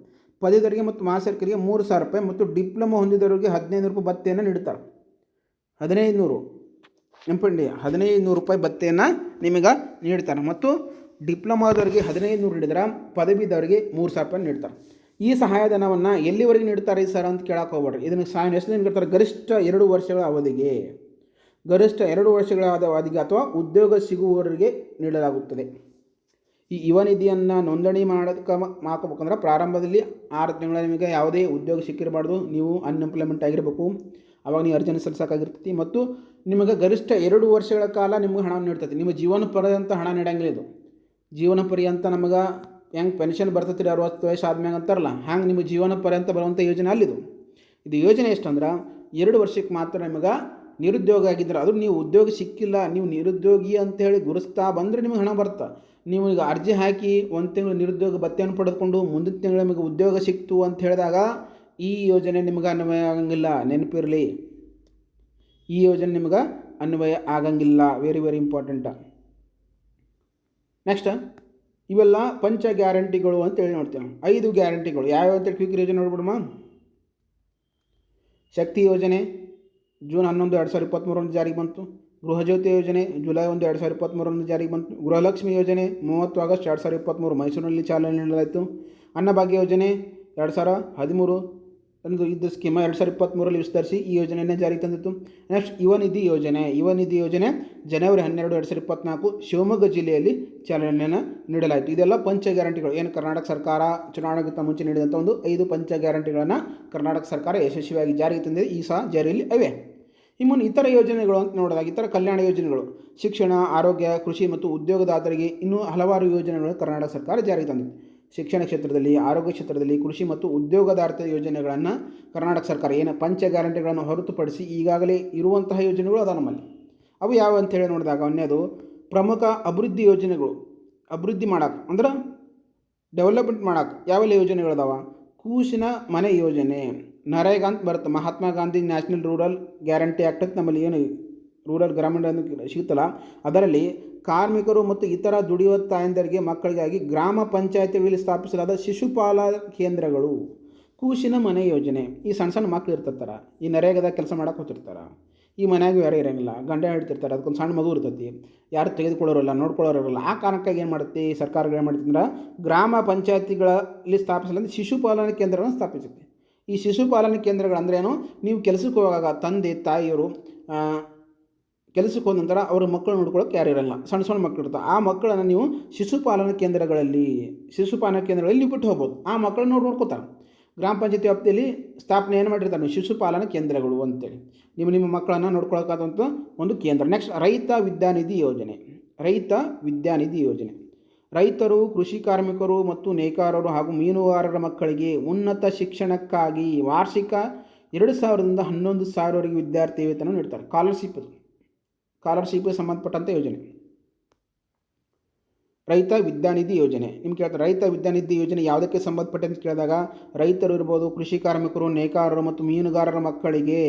ಪದವೀಧರಿಗೆ ಮತ್ತು ಮಾಸಿಕರಿಗೆ 3,000 ರೂಪಾಯಿ ಮತ್ತು ಡಿಪ್ಲೊಮಾ ಹೊಂದಿದವರಿಗೆ 1,500 ರೂಪಾಯಿ ಭತ್ಯೆಯನ್ನು ನೀಡುತ್ತಾರೆ. 1,500 ರೂಪಾಯಿ ಭತ್ಯೆಯನ್ನು ನಿಮಗೆ ನೀಡ್ತಾರೆ. ಮತ್ತು ಡಿಪ್ಲೊಮಾದವರಿಗೆ 1,500 ನೀಡಿದ್ರೆ ಪದವೀದವರಿಗೆ 3,000 ರೂಪಾಯಿ ನೀಡ್ತಾರೆ. ಈ ಸಹಾಯಧನವನ್ನು ಎಲ್ಲಿವರೆಗೆ ನೀಡ್ತಾರೆ ಸರ್ ಅಂತ ಕೇಳಕ್ಕೆ ಹೋಗ್ಬೇಡ್ರಿ. ಇದನ್ನು ಎಷ್ಟು ದಿನ ನೀಡ್ತಾರೆ? ಗರಿಷ್ಠ 2 ವರ್ಷಗಳ ಅವಧಿಗೆ, ಅಥವಾ ಉದ್ಯೋಗ ಸಿಗುವವರಿಗೆ ನೀಡಲಾಗುತ್ತದೆ. ಈ ಯುವ ನಿಧಿಯನ್ನು ನೋಂದಣಿ ಮಾಡ್ಕೋಬೇಕಂದ್ರೆ ಪ್ರಾರಂಭದಲ್ಲಿ 6 ತಿಂಗಳ ನಿಮಗೆ ಯಾವುದೇ ಉದ್ಯೋಗ ಸಿಕ್ಕಿರಬಾರ್ದು, ನೀವು ಅನ್ಎಂಪ್ಲಾಯ್ಮೆಂಟ್ ಆಗಿರಬೇಕು, ಆವಾಗ ನೀವು ಅರ್ಜಿಯನ್ನು ಸಲ್ಲಿಸೋಕ್ಕಾಗಿರ್ತೈತಿ. ಮತ್ತು ನಿಮಗೆ ಗರಿಷ್ಠ 2 ವರ್ಷಗಳ ಕಾಲ ನಿಮಗೆ ಹಣವನ್ನು ನೀಡ್ತೈತಿ. ನಿಮ್ಮ ಜೀವನ ಪರ್ಯಂತ ಹಣ ನೀಡಂಗಿಲ್ಲ. ಇದು ಜೀವನ ಪರ್ಯಂತ ನಮಗೆ ಹೆಂಗೆ ಪೆನ್ಷನ್ ಬರ್ತೈತಿ 60 ವಯಸ್ಸು ಆದ್ಮ್ಯಾಗ ಅಂತಾರಲ್ಲ, ಹಂಗೆ ನಿಮ್ಮ ಜೀವನ ಪರ್ಯಂತ ಬರುವಂಥ ಯೋಜನೆ ಅಲ್ಲಿದು. ಇದು ಯೋಜನೆ ಎಷ್ಟಂದ್ರೆ 2 ವರ್ಷಕ್ಕೆ ಮಾತ್ರ ನಿಮಗೆ ನಿರುದ್ಯೋಗ ಆಗಿದ್ರೆ, ಅದು ನೀವು ಉದ್ಯೋಗ ಸಿಕ್ಕಿಲ್ಲ, ನೀವು ನಿರುದ್ಯೋಗಿ ಅಂತೇಳಿ ಗುರುಸ್ತಾ ಬಂದರೆ ನಿಮಗೆ ಹಣ ಬರುತ್ತೆ. ನೀವು ಈಗ ಅರ್ಜಿ ಹಾಕಿ 1 ತಿಂಗಳು ನಿರುದ್ಯೋಗ ಭತ್ಯೆಯನ್ನು ಪಡೆದುಕೊಂಡು ಮುಂದಿನ ತಿಂಗಳು ನಿಮಗೆ ಉದ್ಯೋಗ ಸಿಕ್ತು ಅಂತ ಹೇಳಿದಾಗ ಈ ಯೋಜನೆ ನಿಮಗೆ ಅನ್ವಯ ಆಗಂಗಿಲ್ಲ. ನೆನಪಿರಲಿ, ಈ ಯೋಜನೆ ನಿಮಗೆ ಅನ್ವಯ ಆಗಂಗಿಲ್ಲ. Very important. ನೆಕ್ಸ್ಟ್, ಇವೆಲ್ಲ ಪಂಚ ಗ್ಯಾರಂಟಿಗಳು ಅಂತೇಳಿ ನೋಡ್ತೇವೆ. 5 ಗ್ಯಾರಂಟಿಗಳು ಯಾವ್ಯಾವ ಅಂತೇಳಿ ಕ್ವಿಕ್ ರಿವಿಷನ್ ನೋಡ್ಬಿಡಮ್ಮ. ಶಕ್ತಿ ಯೋಜನೆ ಜೂನ್ 11, 2023 ಜಾರಿಗೆ ಬಂತು. ಗೃಹಜ್ಯೋತಿ ಯೋಜನೆ ಜುಲೈ 1, 2023 ಜಾರಿಗೆ ಬಂತು. ಗೃಹಲಕ್ಷ್ಮಿ ಯೋಜನೆ 30 ಆಗಸ್ಟ್ 2023 ಮೈಸೂರಿನಲ್ಲಿ ಚಾಲನೆ ನೀಡಲಾಯಿತು. ಅನ್ನಭಾಗ್ಯ ಯೋಜನೆ 2013 ಇದ್ದ ಸ್ಕೀಮ್ 2023 ವಿಸ್ತರಿಸಿ ಈ ಯೋಜನೆಯನ್ನು ಜಾರಿಗೆ ತಂದಿತ್ತು. ನೆಕ್ಸ್ಟ್, ಯುವ ನಿಧಿ ಯೋಜನೆ ಜನವರಿ 12, 2024 ಶಿವಮೊಗ್ಗ ಜಿಲ್ಲೆಯಲ್ಲಿ ಚಾಲನೆಯನ್ನು ನೀಡಲಾಯಿತು. ಇದೆಲ್ಲ ಪಂಚ ಗ್ಯಾರಂಟಿಗಳು. ಏನು ಕರ್ನಾಟಕ ಸರ್ಕಾರ ಚುನಾವಣೆಗಿಂತ ಮುಂಚೆ ನೀಡಿದಂಥ ಒಂದು 5 ಪಂಚ ಗ್ಯಾರಂಟಿಗಳನ್ನು ಕರ್ನಾಟಕ ಸರ್ಕಾರ ಯಶಸ್ವಿಯಾಗಿ ಜಾರಿಗೆ ತಂದಿದೆ. ಈ ಸಹ ಜಾರಿಯಲ್ಲಿ ಇವೆ. ಇನ್ನು ಇತರ ಯೋಜನೆಗಳು ಅಂತ ನೋಡಿದಾಗ, ಇತರ ಕಲ್ಯಾಣ ಯೋಜನೆಗಳು ಶಿಕ್ಷಣ, ಆರೋಗ್ಯ, ಕೃಷಿ ಮತ್ತು ಉದ್ಯೋಗದಾತರಿಗೆ ಇನ್ನೂ ಹಲವಾರು ಯೋಜನೆಗಳನ್ನು ಕರ್ನಾಟಕ ಸರ್ಕಾರ ಜಾರಿಗೆ ತಂದಿದೆ. ಶಿಕ್ಷಣ ಕ್ಷೇತ್ರದಲ್ಲಿ, ಆರೋಗ್ಯ ಕ್ಷೇತ್ರದಲ್ಲಿ, ಕೃಷಿ ಮತ್ತು ಉದ್ಯೋಗದಾತ ಯೋಜನೆಗಳನ್ನು ಕರ್ನಾಟಕ ಸರ್ಕಾರ ಏನು ಪಂಚ ಗ್ಯಾರಂಟಿಗಳನ್ನು ಹೊರತುಪಡಿಸಿ ಈಗಾಗಲೇ ಇರುವಂತಹ ಯೋಜನೆಗಳು ಅದ ನಮ್ಮಲ್ಲಿ. ಅವು ಯಾವ ಅಂತೇಳಿ ನೋಡಿದಾಗ, ಒಂದೇದು ಪ್ರಮುಖ ಅಭಿವೃದ್ಧಿ ಯೋಜನೆಗಳು. ಅಭಿವೃದ್ಧಿ ಮಾಡೋಕೆ ಅಂದ್ರೆ ಡೆವಲಪ್ಮೆಂಟ್ ಮಾಡೋಕೆ ಯಾವೆಲ್ಲ ಯೋಜನೆಗಳದಾವ? ಕೂಸಿನ ಮನೆ ಯೋಜನೆ, ನರೇಗಾ ಅಂತ ಬರುತ್ತೆ, Mahatma Gandhi national rural guarantee act ಅಂತ ನಮ್ಮಲ್ಲಿ ಏನು ರೂರಲ್ ಗ್ರಾಮೀಣ ಸಿಗುತ್ತಲ್ಲ, ಅದರಲ್ಲಿ ಕಾರ್ಮಿಕರು ಮತ್ತು ಇತರ ದುಡಿಯುವ ತಾಯಂದರಿಗೆ ಮಕ್ಕಳಿಗಾಗಿ ಗ್ರಾಮ ಪಂಚಾಯತಿಗಳಲ್ಲಿ ಸ್ಥಾಪಿಸಲಾದ ಶಿಶುಪಾಲ ಕೇಂದ್ರಗಳು. ಕೂಸಿನ ಮನೆ ಯೋಜನೆ, ಈ ಸಣ್ಣ ಮಕ್ಕಳು ಇರ್ತಿರ್ತಾರೆ, ಈ ನರೇಗಾದಾಗ ಕೆಲಸ ಮಾಡೋಕೆ ಹೋಗ್ತಿರ್ತಾರೆ, ಈ ಮನೆಯಾಗ ಯಾರು ಇರೋಂಗಿಲ್ಲ, ಗಂಡ ಹೇಳ್ತಿರ್ತಾರೆ, ಅದಕ್ಕೊಂದು ಸಣ್ಣ ಮಗು ಇರ್ತೈತಿ, ಯಾರು ತೆಗೆದುಕೊಳ್ಳೋರಲ್ಲ, ನೋಡ್ಕೊಳ್ಳೋರಲ್ಲ. ಆ ಕಾರಣಕ್ಕಾಗಿ ಏನು ಮಾಡುತ್ತೆ ಈ ಸರ್ಕಾರಗಳು ಏನು ಮಾಡ್ತಿದ್ರೆ, ಗ್ರಾಮ ಪಂಚಾಯತಿಗಳಲ್ಲಿ ಸ್ಥಾಪಿಸಲಾದ ಶಿಶುಪಾಲನಾ ಕೇಂದ್ರಗಳನ್ನು ಸ್ಥಾಪಿಸುತ್ತೆ. ಈ ಶಿಶುಪಾಲನಾ ಕೇಂದ್ರಗಳಂದ್ರೇನು? ನೀವು ಕೆಲಸಕ್ಕೆ ಹೋಗುವಾಗ ತಂದೆ ತಾಯಿಯವರು ಕೆಲಸಕ್ಕೆ ಹೋದ ನಂತರ ಅವ್ರ ಮಕ್ಕಳು ನೋಡ್ಕೊಳ್ಳೋಕೆ ಯಾರು ಇರೋಲ್ಲ, ಸಣ್ಣ ಮಕ್ಕಳು ಇರ್ತಾರೆ. ಆ ಮಕ್ಕಳನ್ನು ನೀವು ಶಿಶುಪಾಲನಾ ಕೇಂದ್ರಗಳಲ್ಲಿ ನೀವು ಬಿಟ್ಟು ಹೋಗ್ಬೋದು. ಆ ಮಕ್ಕಳನ್ನ ನೋಡ್ಕೊತಾರೆ. ಗ್ರಾಮ ಪಂಚಾಯತಿ ವ್ಯಾಪ್ತಿಯಲ್ಲಿ ಸ್ಥಾಪನೆ ಏನು ಮಾಡಿರ್ತಾರೆ? ಶಿಶುಪಾಲನಾ ಕೇಂದ್ರಗಳು ಅಂತೇಳಿ ನಿಮ್ಮ ಮಕ್ಕಳನ್ನು ನೋಡ್ಕೊಳ್ಳೋಕ್ಕಾದಂಥ ಒಂದು ಕೇಂದ್ರ. ನೆಕ್ಸ್ಟ್, ರೈತ ವಿದ್ಯಾನಿಧಿ ಯೋಜನೆ. ರೈತ ವಿದ್ಯಾನಿಧಿ ಯೋಜನೆ. ರೈತರು, ಕೃಷಿ ಕಾರ್ಮಿಕರು ಮತ್ತು ನೇಕಾರರು ಹಾಗೂ ಮೀನುಗಾರರ ಮಕ್ಕಳಿಗೆ ಉನ್ನತ ಶಿಕ್ಷಣಕ್ಕಾಗಿ ವಾರ್ಷಿಕ 2,000ರಿಂದ 11,000ವರೆಗೆ ವಿದ್ಯಾರ್ಥಿ ವೇತನ ನೀಡ್ತಾರೆ. ಸ್ಕಾಲರ್ಶಿಪ್ಗೆ ಸಂಬಂಧಪಟ್ಟಂಥ ಯೋಜನೆ ರೈತ ವಿದ್ಯಾನಿಧಿ ಯೋಜನೆ. ನಿಮ್ಗೆ ಕೇಳ್ತಾರೆ ರೈತ ವಿದ್ಯಾನಿಧಿ ಯೋಜನೆ ಯಾವುದಕ್ಕೆ ಸಂಬಂಧಪಟ್ಟೆ ಅಂತ ಕೇಳಿದಾಗ ರೈತರು ಇರ್ಬೋದು, ಕೃಷಿ ಕಾರ್ಮಿಕರು, ನೇಕಾರರು ಮತ್ತು ಮೀನುಗಾರರ ಮಕ್ಕಳಿಗೆ,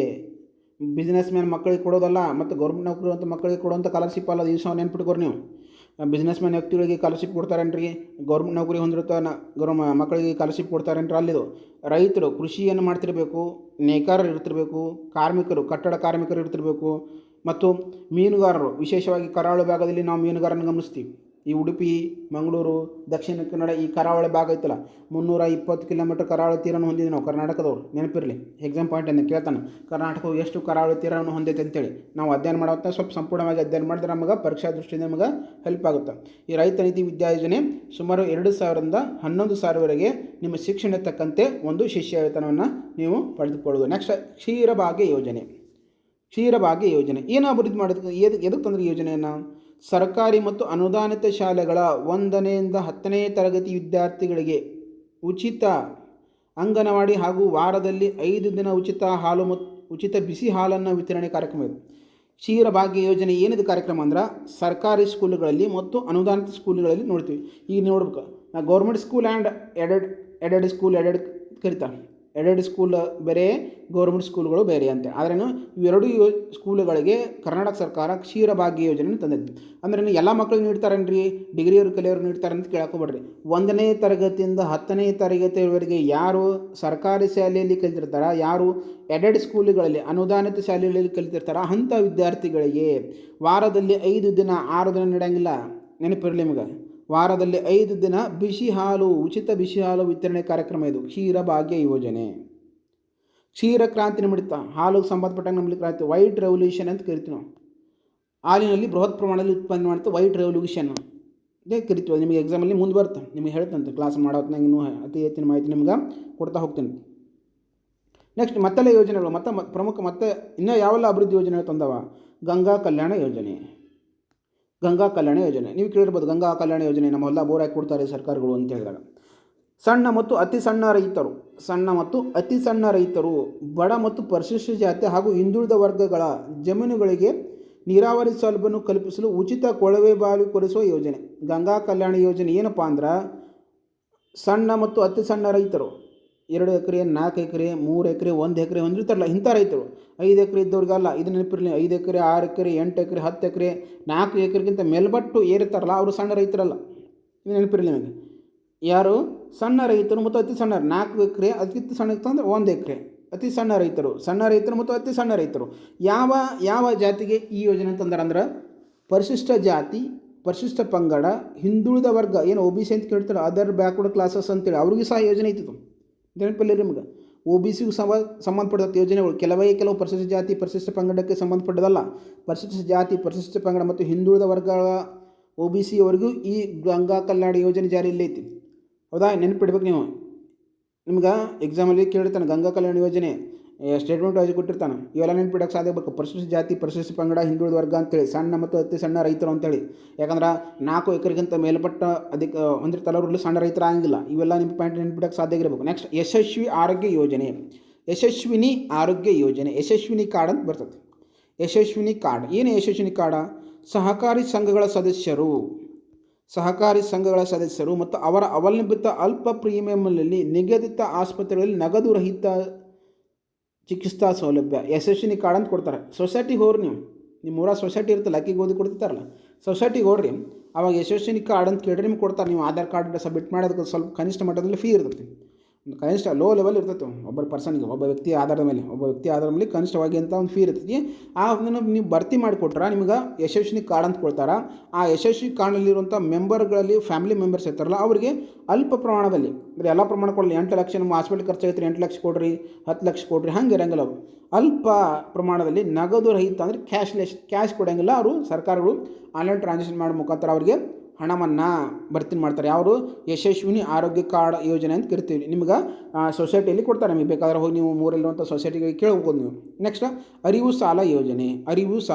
ಬಿಸ್ನೆಸ್ ಮ್ಯಾನ್ ಮಕ್ಕಳಿಗೆ ಕೊಡೋದಲ್ಲ ಮತ್ತು ಗೌರ್ಮೆಂಟ್ ನೌಕರಿ ಅಂತ ಮಕ್ಕಳಿಗೆ ಕೊಡುವಂಥ ಸ್ಕಾಲರ್ಶಿಪ್ ಅಲ್ಲ. ದಿವಸ ನೆನ್ಪಿಟ್ಕೋರಿ ನೀವು. ಬಿಸ್ನೆಸ್ ಮ್ಯಾನ್ ವ್ಯಕ್ತಿಗಳಿಗೆ ಸ್ಕಾಲರ್ಶಿಪ್ ಕೊಡ್ತಾರೇನ್ರಿ, ಗೌರ್ಮೆಂಟ್ ನೌಕರಿ ಮಕ್ಕಳಿಗೆ ಸ್ಕಾಲರ್ಶಿಪ್ ಕೊಡ್ತಾರೇನ್ರಿ? ಅಲ್ಲಿದು ರೈತರು ಕೃಷಿಯನ್ನು ಮಾಡ್ತಿರಬೇಕು, ನೇಕಾರರು ಇರ್ತಿರಬೇಕು, ಕಾರ್ಮಿಕರು ಕಟ್ಟಡ ಕಾರ್ಮಿಕರು ಇರ್ತಿರಬೇಕು ಮತ್ತು ಮೀನುಗಾರರು. ವಿಶೇಷವಾಗಿ ಕರಾವಳಿ ಭಾಗದಲ್ಲಿ ನಾವು ಮೀನುಗಾರನ ಗಮನಿಸ್ತೀವಿ. ಈ ಉಡುಪಿ, ಮಂಗಳೂರು, ದಕ್ಷಿಣ ಕನ್ನಡ ಈ ಕರಾವಳಿ ಭಾಗ ಐತಲ್ಲ, 320 ಕಿಲೋಮೀಟರ್ ಕರಾವಳಿ ತೀರವನ್ನು ಹೊಂದಿದ್ದೀವಿ ನಾವು ಕರ್ನಾಟಕದವರು. ನೆನಪಿರಲಿ, ಎಕ್ಸಾಮ್ ಪಾಯಿಂಟ್ ಅಂತ ಕೇಳ್ತಾನೆ, ಕರ್ನಾಟಕವು ಎಷ್ಟು ಕರಾವಳಿ ತೀರವನ್ನು ಹೊಂದೈತೆ ಅಂತೇಳಿ ನಾವು ಅಧ್ಯಯನ ಮಾಡುತ್ತಾ ಸ್ವಲ್ಪ ಸಂಪೂರ್ಣವಾಗಿ ಅಧ್ಯಯನ ಮಾಡಿದ್ರೆ ನಮಗೆ ಪರೀಕ್ಷಾ ದೃಷ್ಟಿಯಿಂದ ನಮಗೆ ಹೆಲ್ಪ್ ಆಗುತ್ತೆ. ಈ ರೈತ ನಿಧಿ ವಿದ್ಯಾ ಯೋಜನೆ ಸುಮಾರು 2,000ರಿಂದ 11,000ವರೆಗೆ ನಿಮ್ಮ ಶಿಕ್ಷಣ ತಕ್ಕಂತೆ ಒಂದು ಶಿಷ್ಯ ವೇತನವನ್ನು ನೀವು ಪಡೆದುಕೊಳ್ಳುವುದು. ನೆಕ್ಸ್ಟ್ ಕ್ಷೀರಭಾಗ್ಯ ಯೋಜನೆ. ಕ್ಷೀರಭಾಗ್ಯ ಯೋಜನೆ ಏನು ಅಭಿವೃದ್ಧಿ ಮಾಡೋದಕ್ಕೆ ಎದಕ್ಕೆ ತಂದ್ರೆ ಯೋಜನೆಯನ್ನು? ಸರ್ಕಾರಿ ಮತ್ತು ಅನುದಾನಿತ ಶಾಲೆಗಳ 1ನೇಯಿಂದ 10ನೇ ತರಗತಿ ವಿದ್ಯಾರ್ಥಿಗಳಿಗೆ ಉಚಿತ ಅಂಗನವಾಡಿ ಹಾಗೂ ವಾರದಲ್ಲಿ 5 ದಿನ ಉಚಿತ ಹಾಲು ಮತ್ತು ಉಚಿತ ಬಿಸಿ ಹಾಲನ್ನು ವಿತರಣೆ ಕಾರ್ಯಕ್ರಮ ಇದೆ. ಕ್ಷೀರಭಾಗ್ಯ ಯೋಜನೆ ಏನಿದೆ ಕಾರ್ಯಕ್ರಮ ಅಂದ್ರೆ ಸರ್ಕಾರಿ ಸ್ಕೂಲುಗಳಲ್ಲಿ ಮತ್ತು ಅನುದಾನಿತ ಸ್ಕೂಲುಗಳಲ್ಲಿ ನೋಡ್ತೀವಿ. ಈಗ ನೋಡ್ಬೇಕು, government school and aided school ಕರಿತಾರೆ. ಎಡೆಡ್ ಸ್ಕೂಲ್ ಬೇರೆ, ಗೌರ್ಮೆಂಟ್ ಸ್ಕೂಲ್ಗಳು ಬೇರೆ ಅಂತ. ಆದ್ರೂ ಇವೆರಡು ಸ್ಕೂಲುಗಳಿಗೆ ಕರ್ನಾಟಕ ಸರ್ಕಾರ ಕ್ಷೀರಭಾಗ್ಯ ಯೋಜನೆ ತಂದಿದೆ. ಅಂದ್ರೆ ಎಲ್ಲ ಮಕ್ಕಳಿಗೆ ನೀಡ್ತಾರೇನ್ರಿ, ಡಿಗ್ರಿಯವರು ಕಲಿಯೋರು ನೀಡ್ತಾರೆ ಅಂತ ಕೇಳ್ಕೊಬೇಡ್ರಿ. 1ನೇ ತರಗತಿಯಿಂದ 10ನೇ ತರಗತಿಯವರೆಗೆ ಯಾರು ಸರ್ಕಾರಿ ಶಾಲೆಯಲ್ಲಿ ಕಲಿತಿರ್ತಾರ, ಯಾರು ಎಡೆಡ್ ಸ್ಕೂಲುಗಳಲ್ಲಿ ಅನುದಾನಿತ ಶಾಲೆಗಳಲ್ಲಿ ಕಲಿತಿರ್ತಾರ ಅಂಥ ವಿದ್ಯಾರ್ಥಿಗಳಿಗೆ ವಾರದಲ್ಲಿ 5 ದಿನ 6 ದಿನ ನೀಡಂಗಿಲ್ಲ. ನೆನಪಿರಲಿ ನಿಮಗೆ, ವಾರದಲ್ಲಿ 5 ದಿನ ಬಿಸಿ ಹಾಲು, ಉಚಿತ ಬಿಸಿ ಹಾಲು ವಿತರಣೆ ಕಾರ್ಯಕ್ರಮ ಇದು ಕ್ಷೀರಭಾಗ್ಯ ಯೋಜನೆ. ಕ್ಷೀರ ಕ್ರಾಂತಿ ನಮಿಡ್ತಾ ಹಾಲಿಗೆ ಸಂಬಂಧಪಟ್ಟಂಗೆ ನಮ್ಮಲ್ಲಿ ಕ್ರಾಂತಿ, ವೈಟ್ ರೆವಲ್ಯೂಷನ್ ಅಂತ ಕರಿತೀವಿ ನಾವು. ಹಾಲಿನಲ್ಲಿ ಬೃಹತ್ ಪ್ರಮಾಣದಲ್ಲಿ ಉತ್ಪನ್ನ ಮಾಡ್ತಾ ವೈಟ್ ರೆವಲ್ಯೂಷನ್ ಅದೇ ಕರಿತೀವಿ. ನಿಮಗೆ ಎಕ್ಸಾಮಲ್ಲಿ ಮುಂದೆ ಬರುತ್ತೆ, ನಿಮಗೆ ಹೇಳ್ತಂತೆ ಕ್ಲಾಸ್ ಮಾಡೋತ್ನಾಗ ಇನ್ನೂ ಅತಿ ಹೆಚ್ಚಿನ ಮಾಹಿತಿ ನಿಮ್ಗೆ ಕೊಡ್ತಾ ಹೋಗ್ತೀನಿ. ನೆಕ್ಸ್ಟ್ ಮತ್ತೆಲ್ಲ ಯೋಜನೆಗಳು ಪ್ರಮುಖ ಮತ್ತೆ ಇನ್ನೂ ಯಾವೆಲ್ಲ ಅಭಿವೃದ್ಧಿ ಯೋಜನೆಗಳು ತಂದವ? ಗಂಗಾ ಕಲ್ಯಾಣ ಯೋಜನೆ. ಗಂಗಾ ಕಲ್ಯಾಣ ಯೋಜನೆ ನೀವು ಕೇಳಿರ್ಬೋದು. ಗಂಗಾ ಕಲ್ಯಾಣ ಯೋಜನೆ ನಮ್ಮೆಲ್ಲ ಬೋರ್ ಹಾಕಿ ಕೊಡ್ತಾರೆ ಸರ್ಕಾರಗಳು ಅಂತ ಹೇಳಿದಾಗ, ಸಣ್ಣ ಮತ್ತು ಅತಿ ಸಣ್ಣ ರೈತರು, ಬಡ ಮತ್ತು ಪರಿಶಿಷ್ಟ ಜಾತಿ ಹಾಗೂ ಹಿಂದುಳಿದ ವರ್ಗಗಳ ಜಮೀನುಗಳಿಗೆ ನೀರಾವರಿ ಸೌಲಭ್ಯವನ್ನು ಕಲ್ಪಿಸಲು ಉಚಿತ ಕೊಳವೆ ಬಾವಿ ಕೊರೆಸುವ ಯೋಜನೆ. ಗಂಗಾ ಕಲ್ಯಾಣ ಯೋಜನೆ ಏನಪ್ಪ ಅಂದ್ರೆ ಸಣ್ಣ ಮತ್ತು ಅತಿ ಸಣ್ಣ ರೈತರು 2 ಎಕರೆ, 4 ಎಕರೆ, 3 ಎಕರೆ, 1 ಎಕರೆ ಹೊಂದಿರ್ತಾರಲ್ಲ ಇಂಥ ರೈತರು. 5 ಎಕರೆ ಇದ್ದವ್ರಿಗಲ್ಲ, ಇದು ನೆನಪಿರಲಿ. 5 ಎಕರೆ, 6 ಎಕರೆ, 8 ಎಕರೆ, 10 ಎಕರೆ, 4 ಎಕರೆಗಿಂತ ಮೇಲ್ಪಟ್ಟು ಏರಿರ್ತಾರಲ್ಲ ಅವರು ಸಣ್ಣ ರೈತರಲ್ಲ. ಇದು ನೆನಪಿರಲಿ ನಿಮಗೆ. ಯಾರು ಸಣ್ಣ ರೈತರು ಮತ್ತು ಅತಿ ಸಣ್ಣ, 4 ಎಕರೆ ಅತಿ ಸಣ್ಣ ಅಂದರೆ 1 ಎಕರೆ, ಅತಿ ಸಣ್ಣ ರೈತರು ಮತ್ತು ಅತಿ ಸಣ್ಣ ರೈತರು ಯಾವ ಜಾತಿಗೆ ಈ ಯೋಜನೆ ತಂದಾರ ಅಂದ್ರೆ ಪರಿಶಿಷ್ಟ ಜಾತಿ, ಪರಿಶಿಷ್ಟ ಪಂಗಡ, ಹಿಂದುಳಿದ ವರ್ಗ, ಏನು OBC ಅಂತ ಕೇಳ್ತಾರೆ, ಅದರ್ ಬ್ಯಾಕ್ವರ್ಡ್ ಕ್ಲಾಸಸ್ ಅಂತೇಳಿ ಅವ್ರಿಗೂ ಸಹ ಯೋಜನೆ ಇತ್ತು. ನೆನಪಲ್ಲಿ ನಿಮ್ಗೆ OBCಗೂ ಸಂಬಂಧಪಟ್ಟ ಯೋಜನೆಗಳು ಕೆಲವು ಪರಿಶಿಷ್ಟ ಜಾತಿ, ಪರಿಶಿಷ್ಟ ಪಂಗಡಕ್ಕೆ ಸಂಬಂಧಪಟ್ಟದಲ್ಲ. ಪರಿಶಿಷ್ಟ ಜಾತಿ, ಪರಿಶಿಷ್ಟ ಪಂಗಡ ಮತ್ತು ಹಿಂದುಳಿದ ವರ್ಗಗಳ OBC ಅವರಿಗೂ ಈ ಗಂಗಾ ಕಲ್ಯಾಣ ಯೋಜನೆ ಜಾರಿಯಲ್ಲಿ ಐತಿ. ಹೌದಾ? ನೆನಪಿಡ್ಬೇಕು ನೀವು. ನಿಮ್ಗೆ ಎಕ್ಸಾಮಲ್ಲಿ ಕೇಳಿರ್ತಾನೆ ಗಂಗಾ ಕಲ್ಯಾಣ ಯೋಜನೆ ಸ್ಟೇಟ್ಮೆಂಟ್ ವೈಸ್ ಕೊಟ್ಟಿರ್ತಾನೆ. ಇವೆಲ್ಲ ನೆನಪಿಡೋಕ್ಕೆ ಸಾಧ್ಯ ಬೇಕು. ಪರಿಶಿಷ್ಟ ಜಾತಿ, ಪರಿಶಿಷ್ಟ ಪಂಗಡ, ಹಿಂದುಳಿದ ವರ್ಗ ಅಂತೇಳಿ, ಸಣ್ಣ ಮತ್ತು ಅತಿ ಸಣ್ಣ ರೈತರು ಅಂತೇಳಿ. ಯಾಕಂದ್ರೆ 4 ಎಕರೆಗಿಂತ ಮೇಲ್ಪಟ್ಟ ಹೊಂದಿರ್ತಾರವ್ರಲ್ಲಿ ಸಣ್ಣ ರೈತರು ಆಗಂಗಿಲ್ಲ. ಇವೆಲ್ಲ ನಿಮ್ಮ ಪಾಯಿಂಟ್ ನೆನಪಿಡೋಕ್ಕೆ ಸಾಧ್ಯ ಆಗಿರಬೇಕು. ನೆಕ್ಸ್ಟ್ ಯಶಸ್ವಿ ಆರೋಗ್ಯ ಯೋಜನೆ. ಯಶಸ್ವಿನಿ ಆರೋಗ್ಯ ಯೋಜನೆ, ಯಶಸ್ವಿನಿ ಕಾರ್ಡ್ ಅಂತ ಬರ್ತದೆ. ಯಶಸ್ವಿನಿ ಕಾರ್ಡ್ ಏನು? ಯಶಸ್ವಿನಿ ಕಾರ್ಡ ಸಹಕಾರಿ ಸಂಘಗಳ ಸದಸ್ಯರು ಮತ್ತು ಅವರ ಅವಲಂಬಿತ ಅಲ್ಪ ಪ್ರೀಮಿಯಂನಲ್ಲಿ ನಿಗದಿತ ಆಸ್ಪತ್ರೆಗಳಲ್ಲಿ ನಗದು ರಹಿತ ಚಿಕಿತ್ಸಾ ಸೌಲಭ್ಯ. ಯಶಸ್ವಿನಿ ಕಾರ್ಡ್ ಅಂತ ಕೊಡ್ತಾರೆ. ಸೊಸೈಟಿಗೆ ಹೋಗ್ರಿ ನೀವು, ನಿಮ್ಮ ಊರ ಸೊಸೈಟಿ ಇರ್ತಲ್ಲ, ಅಕ್ಕಿಗೆ ಓದಿ ಕೊಡ್ತಿರ್ತಾರಲ್ಲ, ಸೊಸೈಟಿಗೆ ಹೋಗ್ರಿ, ಅವಾಗ ಯಶಸ್ವಿನಿ ಕಾರ್ಡ್ ಅಂತ ಕೇಳಿದ್ರೆ ನಿಮ್ಗೆ ಕೊಡ್ತಾರೆ. ನೀವು ಆಧಾರ್ ಕಾರ್ಡ್ ಸಬ್ಮಿಟ್ ಮಾಡೋದಕ್ಕೆ ಸ್ವಲ್ಪ ಕನಿಷ್ಠ ಮಟ್ಟದಲ್ಲಿ ಫೀ ಇರ್ತೈತಿ. ಕನಿಷ್ಠ ಲೋ ಲೆವೆಲ್ ಇರ್ತೈತೆ ಒಬ್ಬರ ಪರ್ಸನ್ಗೆ, ಒಬ್ಬ ವ್ಯಕ್ತಿ ಆಧಾರದ ಮೇಲೆ ಕನಿಷ್ಠವಾಗಿ ಅಂತ ಒಂದು ಫೀ ಇರ್ತೈತಿ. ಅದನ್ನು ನೀವು ಭರ್ತಿ ಮಾಡಿಕೊಟ್ರೆ ನಿಮ್ಗೆ ಯಶಸ್ವಿನಿ ಕಾರ್ಡ್ ಅಂತ ಕೊಡ್ತಾರೆ. ಆ ಯಶಸ್ವಿ ಕಾರ್ಡ್ನಲ್ಲಿರುವಂಥ ಮೆಂಬರ್ಗಳಲ್ಲಿ ಫ್ಯಾಮಿಲಿ ಮೆಂಬರ್ಸ್ ಇರ್ತಾರಲ್ಲ ಅವರಿಗೆ ಅಲ್ಪ ಪ್ರಮಾಣದಲ್ಲಿ, ಅಂದರೆ ಎಲ್ಲ ಪ್ರಮಾಣ ಕೊಡಲಿ. 8 ಲಕ್ಷ ನಮ್ಮ ಹಾಸ್ಪಿಟಲ್ ಖರ್ಚಾಗೈತ್ರಿ, 8 ಲಕ್ಷ ಕೊಡ್ರಿ, 10 ಲಕ್ಷ ಕೊಡ್ರಿ, ಹಂಗೆ ಇರಂಗಿಲ್ಲ. ಅವರು ಅಲ್ಪ ಪ್ರಮಾಣದಲ್ಲಿ ನಗದು ರಹಿತ ಅಂದರೆ ಕ್ಯಾಶ್ ಕೊಡೋಂಗಿಲ್ಲ. ಅವರು ಸರ್ಕಾರಗಳು ಆನ್ಲೈನ್ ಟ್ರಾನ್ಸಾಕ್ಷನ್ ಮಾಡೋ ಮುಖಾಂತರ ಅವರಿಗೆ ಹಣವನ್ನು ಭರ್ತಿ ಮಾಡ್ತಾರೆ. ಯಾರು? ಯಶಸ್ವಿನಿ ಆರೋಗ್ಯ ಕಾರ್ಡ್ ಯೋಜನೆ ಅಂತ ಕರಿತೀವಿ. ನಿಮ್ಗೆ ಸೊಸೈಟಿಯಲ್ಲಿ ಕೊಡ್ತಾರೆ. ನಿಮಗೆ ಬೇಕಾದ್ರೆ ಹೋಗಿ ನೀವು ಊರಲ್ಲಿರುವಂಥ ಸೊಸೈಟಿಗೆ ಕೇಳ್ಬೋದು ನೀವು. ನೆಕ್ಸ್ಟ್ ಅರಿವು ಸಾಲ ಯೋಜನೆ.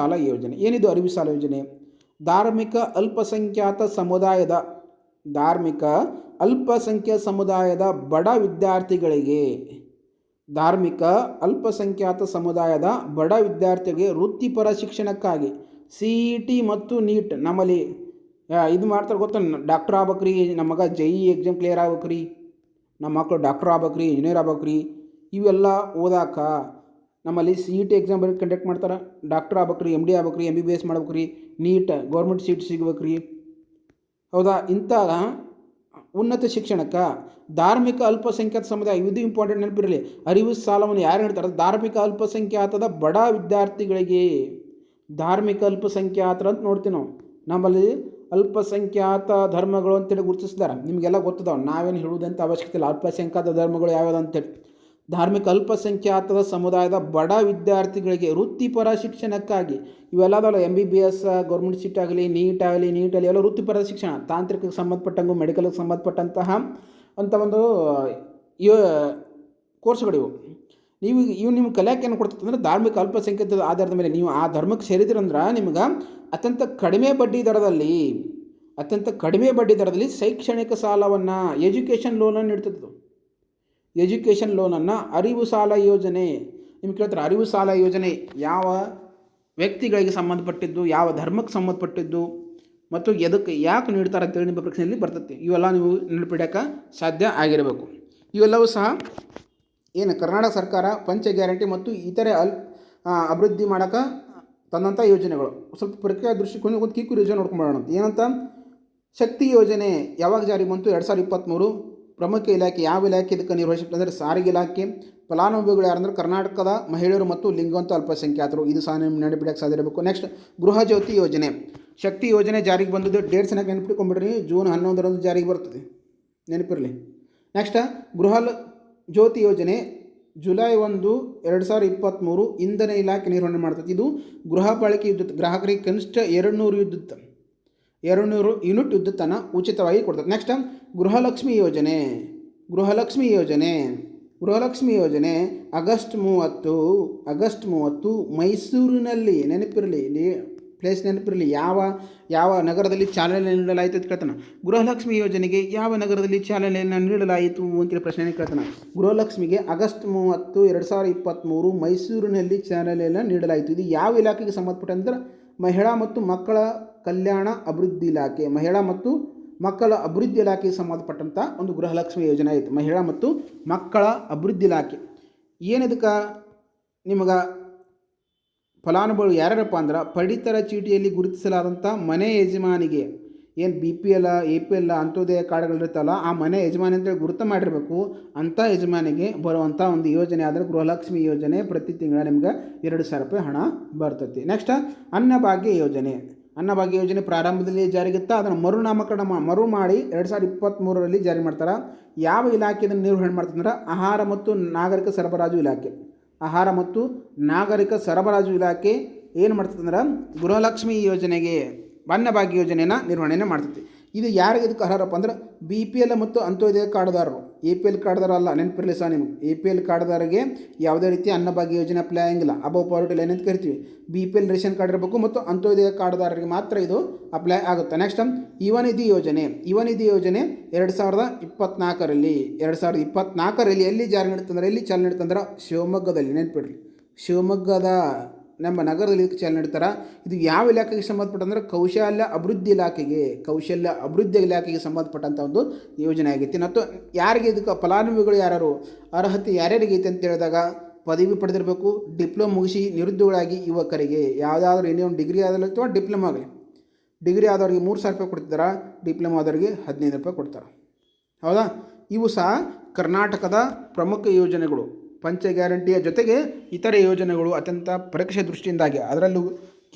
ಏನಿದು ಅರಿವು ಸಾಲ ಯೋಜನೆ? ಧಾರ್ಮಿಕ ಅಲ್ಪಸಂಖ್ಯಾತ ಸಮುದಾಯದ ಧಾರ್ಮಿಕ ಅಲ್ಪಸಂಖ್ಯಾತ ಸಮುದಾಯದ ಬಡ ವಿದ್ಯಾರ್ಥಿಗಳಿಗೆ ಧಾರ್ಮಿಕ ಅಲ್ಪಸಂಖ್ಯಾತ ಸಮುದಾಯದ ಬಡ ವಿದ್ಯಾರ್ಥಿಗಳಿಗೆ ವೃತ್ತಿಪರ ಶಿಕ್ಷಣಕ್ಕಾಗಿ CET ಮತ್ತು ನೀಟ್ ನಮ್ಮಲ್ಲಿ ಇದು ಮಾಡ್ತಾರೆ ಗೊತ್ತಾ, ಡಾಕ್ಟರ್ ಆಗ್ಬೇಕ್ರಿ, ನಮ್ಮ ಮಗ JEE ಎಕ್ಸಾಮ್ ಕ್ಲಿಯರ್ ಆಗ್ಬೇಕ್ರಿ, ನಮ್ಮ ಮಕ್ಕಳು ಡಾಕ್ಟರ್ ಆಗ್ಬೇಕ್ರಿ, ಇಂಜಿನಿಯರ್ ಆಗ್ಬೇಕ್ರಿ, ಇವೆಲ್ಲ ಓದಾಕ ನಮ್ಮಲ್ಲಿ CET ಎಕ್ಸಾಮ್ ಬರೀ ಕಂಡಕ್ಟ್ ಮಾಡ್ತಾರೆ. ಡಾಕ್ಟರ್ ಆಗ್ಬೇಕ್ರಿ, MD ಆಗ್ಬೇಕ್ರಿ, MBBS ಮಾಡ್ಬೇಕ್ರಿ, ನೀಟ್ ಗೌರ್ಮೆಂಟ್ ಸೀಟ್ ಸಿಗ್ಬೇಕ್ರಿ. ಹೌದಾ, ಇಂಥ ಉನ್ನತ ಶಿಕ್ಷಣಕ್ಕೆ ಧಾರ್ಮಿಕ ಅಲ್ಪಸಂಖ್ಯಾತ ಸಮುದಾಯ, ಇದು ಇಂಪಾರ್ಟೆಂಟ್ ನೆನಪಿರಲಿ. ಅರಿವು ಸಾಲವನ್ನು ಯಾರು ನೀಡ್ತಾರೆ? ಧಾರ್ಮಿಕ ಅಲ್ಪಸಂಖ್ಯಾತದ ಬಡ ವಿದ್ಯಾರ್ಥಿಗಳಿಗೆ. ಧಾರ್ಮಿಕ ಅಲ್ಪಸಂಖ್ಯಾತರ ಅಂತ ನೋಡ್ತೀವಿ ನಾವು. ನಮ್ಮಲ್ಲಿ ಅಲ್ಪಸಂಖ್ಯಾತ ಧರ್ಮಗಳು ಅಂತೇಳಿ ಗುರುತಿಸಿದ್ದಾರೆ, ನಿಮಗೆಲ್ಲ ಗೊತ್ತದಾವೆ, ನಾವೇನು ಹೇಳುವುದಂತ ಅವಶ್ಯಕತೆ ಇಲ್ಲ. ಅಲ್ಪಸಂಖ್ಯಾತ ಧರ್ಮಗಳು ಯಾವ್ಯಾವ ಅಂತೇಳಿ. ಧಾರ್ಮಿಕ ಅಲ್ಪಸಂಖ್ಯಾತದ ಸಮುದಾಯದ ಬಡ ವಿದ್ಯಾರ್ಥಿಗಳಿಗೆ ವೃತ್ತಿಪರ ಶಿಕ್ಷಣಕ್ಕಾಗಿ ಇವೆಲ್ಲದಲ್ಲ, MBBS ಗೌರ್ಮೆಂಟ್ ಸೀಟ್ ಆಗಲಿ, ನೀಟಲ್ಲಿ ಎಲ್ಲ ವೃತ್ತಿಪರ ಶಿಕ್ಷಣ, ತಾಂತ್ರಿಕಕ್ಕೆ ಸಂಬಂಧಪಟ್ಟಂಗೂ ಮೆಡಿಕಲ್ಗೆ ಸಂಬಂಧಪಟ್ಟಂತಹ ಅಂತ ಒಂದು ಕೋರ್ಸ್ಗಳಿವು. ಇವು ನಿಮ್ಗೆ ಕಲಿಯಾಕೆ ಏನು ಕೊಡ್ತದೆ ಅಂದರೆ, ಧಾರ್ಮಿಕ ಅಲ್ಪಸಂಖ್ಯಾತದ ಆಧಾರದ ಮೇಲೆ ನೀವು ಆ ಧರ್ಮಕ್ಕೆ ಸೇರಿದಿರಂದ್ರೆ ನಿಮ್ಗೆ ಅತ್ಯಂತ ಕಡಿಮೆ ಬಡ್ಡಿ ದರದಲ್ಲಿ ಶೈಕ್ಷಣಿಕ ಸಾಲವನ್ನು, ಎಜುಕೇಷನ್ ಲೋನನ್ನು ನೀಡ್ತದೆ. ಎಜುಕೇಷನ್ ಲೋನನ್ನು ಅರಿವು ಸಾಲ ಯೋಜನೆ, ನಿಮ್ಗೆ ಕೇಳ್ತಾರೆ ಅರಿವು ಸಾಲ ಯೋಜನೆ ಯಾವ ವ್ಯಕ್ತಿಗಳಿಗೆ ಸಂಬಂಧಪಟ್ಟಿದ್ದು, ಯಾವ ಧರ್ಮಕ್ಕೆ ಸಂಬಂಧಪಟ್ಟಿದ್ದು ಮತ್ತು ಯಾಕೆ ನೀಡ್ತಾರೆ ಅಂತೇಳಿ ನಿಮ್ಮ ಪ್ರಶ್ನೆಯಲ್ಲಿ ಬರ್ತದೆ. ಇವೆಲ್ಲ ನೀವು ನೆನಪಿಡೋಕ್ಕೆ ಸಾಧ್ಯ ಆಗಿರಬೇಕು. ಇವೆಲ್ಲವೂ ಸಹ ಏನು ಕರ್ನಾಟಕ ಸರ್ಕಾರ ಪಂಚ ಗ್ಯಾರಂಟಿ ಮತ್ತು ಇತರೆ ಅಭಿವೃದ್ಧಿ ಮಾಡೋಕ್ಕೆ ತಂದಂಥ ಯೋಜನೆಗಳು. ಸ್ವಲ್ಪ ಪ್ರಕ್ರಿಯೆ ದೃಷ್ಟಿಕೋನ ಒಂದು ಕಿಕ್ಕು ಯೋಜನೆ ನೋಡ್ಕೊಂಡ್ಬರೋಣ. ಏನಂತ, ಶಕ್ತಿ ಯೋಜನೆ ಯಾವಾಗ ಜಾರಿ ಬಂತು? 2023. ಪ್ರಮುಖ ಇಲಾಖೆ ಯಾವ ಇಲಾಖೆ ಇದಕ್ಕೆ ನಿರ್ವಹಿಸುತ್ತೆ ಅಂದರೆ ಸಾರಿಗೆ ಇಲಾಖೆ. ಫಲಾನುಭವಿಗಳು ಯಾರಂದ್ರೆ ಕರ್ನಾಟಕದ ಮಹಿಳೆಯರು ಮತ್ತು ಲಿಂಗಾಯತ ಅಲ್ಪಸಂಖ್ಯಾತರು. ಇದು ಸಹ ನೀವು ನೆನಪಿಡಕ್ಕೆ ಸಾಧ್ಯ ಇರಬೇಕು. ನೆಕ್ಸ್ಟ್, ಗೃಹ ಜ್ಯೋತಿ ಯೋಜನೆ. ಶಕ್ತಿ ಯೋಜನೆ ಜಾರಿಗೆ ಬಂದದ್ದು ಡೇಟ್ಸ್ ನೆನಪಿಟ್ಕೊಂಡ್ಬಿಡ್ರಿ, June 11 ಜಾರಿಗೆ ಬರ್ತದೆ, ನೆನಪಿರಲಿ. ನೆಕ್ಸ್ಟ್, ಗೃಹ ಜ್ಯೋತಿ ಯೋಜನೆ July 1, 2023 ಇಂಧನ ಇಲಾಖೆ ನಿರ್ವಹಣೆ ಮಾಡ್ತದೆ. ಇದು ಗೃಹ ಬಳಕೆ ವಿದ್ಯುತ್ ಗ್ರಾಹಕರಿಗೆ ಕನಿಷ್ಠ 200 ಯೂನಿಟ್ ವಿದ್ಯುತ್ತನ್ನು ಉಚಿತವಾಗಿ ಕೊಡ್ತದೆ. ನೆಕ್ಸ್ಟ್, ಗೃಹಲಕ್ಷ್ಮಿ ಯೋಜನೆ ಆಗಸ್ಟ್ 30 ಮೈಸೂರಿನಲ್ಲಿ, ನೆನಪಿರಲಿ, ಪ್ಲೇಸ್ ನೆನಪಿರಲಿ, ಯಾವ ನಗರದಲ್ಲಿ ಚಾಲನೆ ನೀಡಲಾಯಿತು ಅಂತ ಕೇಳ್ತಾನೆ. ಗೃಹಲಕ್ಷ್ಮಿ ಯೋಜನೆಗೆ ಯಾವ ನಗರದಲ್ಲಿ ಚಾಲನೆಯನ್ನು ನೀಡಲಾಯಿತು ಅಂತೇಳಿ ಪ್ರಶ್ನೆ ಕೇಳ್ತಾನೆ. ಗೃಹಲಕ್ಷ್ಮಿಗೆ ಆಗಸ್ಟ್ 30, 2023 ಮೈಸೂರಿನಲ್ಲಿ ಚಾಲನೆಯನ್ನು ನೀಡಲಾಯಿತು. ಇದು ಯಾವ ಇಲಾಖೆಗೆ ಸಂಬಂಧಪಟ್ಟಂದ್ರೆ ಮಹಿಳಾ ಮತ್ತು ಮಕ್ಕಳ ಕಲ್ಯಾಣ ಅಭಿವೃದ್ಧಿ ಇಲಾಖೆ. ಮಹಿಳಾ ಮತ್ತು ಮಕ್ಕಳ ಅಭಿವೃದ್ಧಿ ಇಲಾಖೆಗೆ ಸಂಬಂಧಪಟ್ಟಂಥ ಒಂದು ಗೃಹಲಕ್ಷ್ಮಿ ಯೋಜನೆ ಆಯಿತು. ಮಹಿಳಾ ಮತ್ತು ಮಕ್ಕಳ ಅಭಿವೃದ್ಧಿ ಇಲಾಖೆ. ಏನಿದಕ್ಕೆ ನಿಮಗೆ ಫಲಾನುಭವಿಗಳು ಯಾರ್ಯಾರಪ್ಪ ಅಂದ್ರೆ, ಪಡಿತರ ಚೀಟಿಯಲ್ಲಿ ಗುರುತಿಸಲಾದಂಥ ಮನೆ ಯಜಮಾನಿಗೆ, ಏನು BPL, APL ಅಂತ್ಯೋದಯ ಕಾರ್ಡ್ಗಳಿರ್ತಲ್ಲ, ಆ ಮನೆ ಯಜಮಾನಿ ಅಂತೇಳಿ ಗುರುತು ಮಾಡಿರಬೇಕು. ಅಂಥ ಯಜಮಾನಿಗೆ ಬರುವಂಥ ಒಂದು ಯೋಜನೆ ಆದರೆ ಗೃಹಲಕ್ಷ್ಮಿ ಯೋಜನೆ. ಪ್ರತಿ ತಿಂಗಳ ನಿಮ್ಗೆ 2,000 ರೂಪಾಯಿ ಹಣ ಬರ್ತೈತಿ. ನೆಕ್ಸ್ಟ್, ಅನ್ನಭಾಗ್ಯ ಯೋಜನೆ ಪ್ರಾರಂಭದಲ್ಲಿ ಜಾರಿಗಿತ್ತ, ಅದನ್ನು ಮರು ಮಾಡಿ 2023ರಲ್ಲಿ ಜಾರಿ ಮಾಡ್ತಾರೆ. ಯಾವ ಇಲಾಖೆ ಇದನ್ನು ನಿರ್ವಹಣೆ ಮಾಡ್ತಂದ್ರೆ ಆಹಾರ ಮತ್ತು ನಾಗರಿಕ ಸರಬರಾಜು ಇಲಾಖೆ ಏನು ಮಾಡ್ತದಂದ್ರೆ ಗೃಹಲಕ್ಷ್ಮಿ ಯೋಜನೆಗೆ ಅನ್ನಭಾಗ್ಯ ಯೋಜನೆಯನ್ನು ನಿರ್ವಹಣೆ ಮಾಡ್ತೈತಿ. ಇದು ಯಾರಿಗೆ ಇದಕ್ಕೆ ಅರ್ಹರಪ್ಪ ಅಂದ್ರೆ BPL ಮತ್ತು ಅಂತ್ಯೋದಯ ಕಾರ್ಡ್ದಾರರು. APL ಕಾರ್ಡ್ದಾರ ಅಲ್ಲ, ನೆನಪಿರಲಿ ಸಹ ನಿಮ್ಗೆ. APL ಕಾರ್ಡ್ದಾರಿಗೆ ಯಾವುದೇ ರೀತಿ ಅನ್ನಭಾಗ್ಯ ಯೋಜನೆ ಅಪ್ಲೈ ಆಗಿಲ್ಲ. ಅಬೌವ್ ಪಾವರ್ಟಿ ಲೈನ್ ಅಂತ ಕರಿತೀವಿ. BPL ರೇಷನ್ ಕಾರ್ಡ್ ಇರಬೇಕು ಮತ್ತು ಅಂತ್ಯೋದಯ ಕಾರ್ಡ್ದಾರರಿಗೆ ಮಾತ್ರ ಇದು ಅಪ್ಲೈ ಆಗುತ್ತೆ. ನೆಕ್ಸ್ಟ್, ಯುವ ನಿಧಿ ಯೋಜನೆ 2024ರಲ್ಲಿ ಎಲ್ಲಿ ಜಾರಿ ನೀಡುತ್ತಂದ್ರೆ, ಎಲ್ಲಿ ಚಾಲನೆ ನೀಡುತ್ತಂದ್ರೆ ಶಿವಮೊಗ್ಗದಲ್ಲಿ, ನೆನಪಿಡ್ರಿ, ಶಿವಮೊಗ್ಗದ ನಮ್ಮ ನಗರದಲ್ಲಿ ಇದಕ್ಕೆ ಚಾಲನೆ ನೀಡ್ತಾರೆ. ಇದು ಯಾವ ಇಲಾಖೆಗೆ ಸಂಬಂಧಪಟ್ಟಂದ್ರೆ ಕೌಶಲ್ಯ ಅಭಿವೃದ್ಧಿ ಇಲಾಖೆಗೆ ಸಂಬಂಧಪಟ್ಟಂಥ ಒಂದು ಯೋಜನೆ ಆಗೈತಿ. ಮತ್ತು ಯಾರಿಗೆ ಇದಕ್ಕೆ ಫಲಾನುಭವಿಗಳು ಯಾರು ಅರ್ಹತೆ ಯಾರ್ಯಾರಿಗೆ ಐತೆ ಅಂತ ಹೇಳಿದಾಗ, ಪದವಿ ಪಡೆದಿರಬೇಕು, ಡಿಪ್ಲೊಮಾ ಮುಗಿಸಿ ನಿರುದ್ಯೋಗಿಗಳಾಗಿ ಯುವಕರಿಗೆ, ಯಾವುದಾದ್ರೂ ಏನೇ ಒಂದು ಡಿಗ್ರಿ ಆದಲ್ಲಿ ಅಥವಾ ಡಿಪ್ಲೊಮಾ ಆಗಲಿ, ಡಿಗ್ರಿ ಆದವ್ರಿಗೆ 3,000 ರೂಪಾಯಿ ಕೊಡ್ತಿದ್ದಾರೆ, ಡಿಪ್ಲೊಮಾ ಆದವ್ರಿಗೆ 15 ರೂಪಾಯಿ ಕೊಡ್ತಾರೆ. ಹೌದಾ, ಇವು ಸಹ ಕರ್ನಾಟಕದ ಪ್ರಮುಖ ಯೋಜನೆಗಳು. ಪಂಚ ಗ್ಯಾರಂಟಿಯ ಜೊತೆಗೆ ಇತರೆ ಯೋಜನೆಗಳು ಅತ್ಯಂತ ಪರೀಕ್ಷೆ ದೃಷ್ಟಿಯಿಂದಾಗಿ, ಅದರಲ್ಲೂ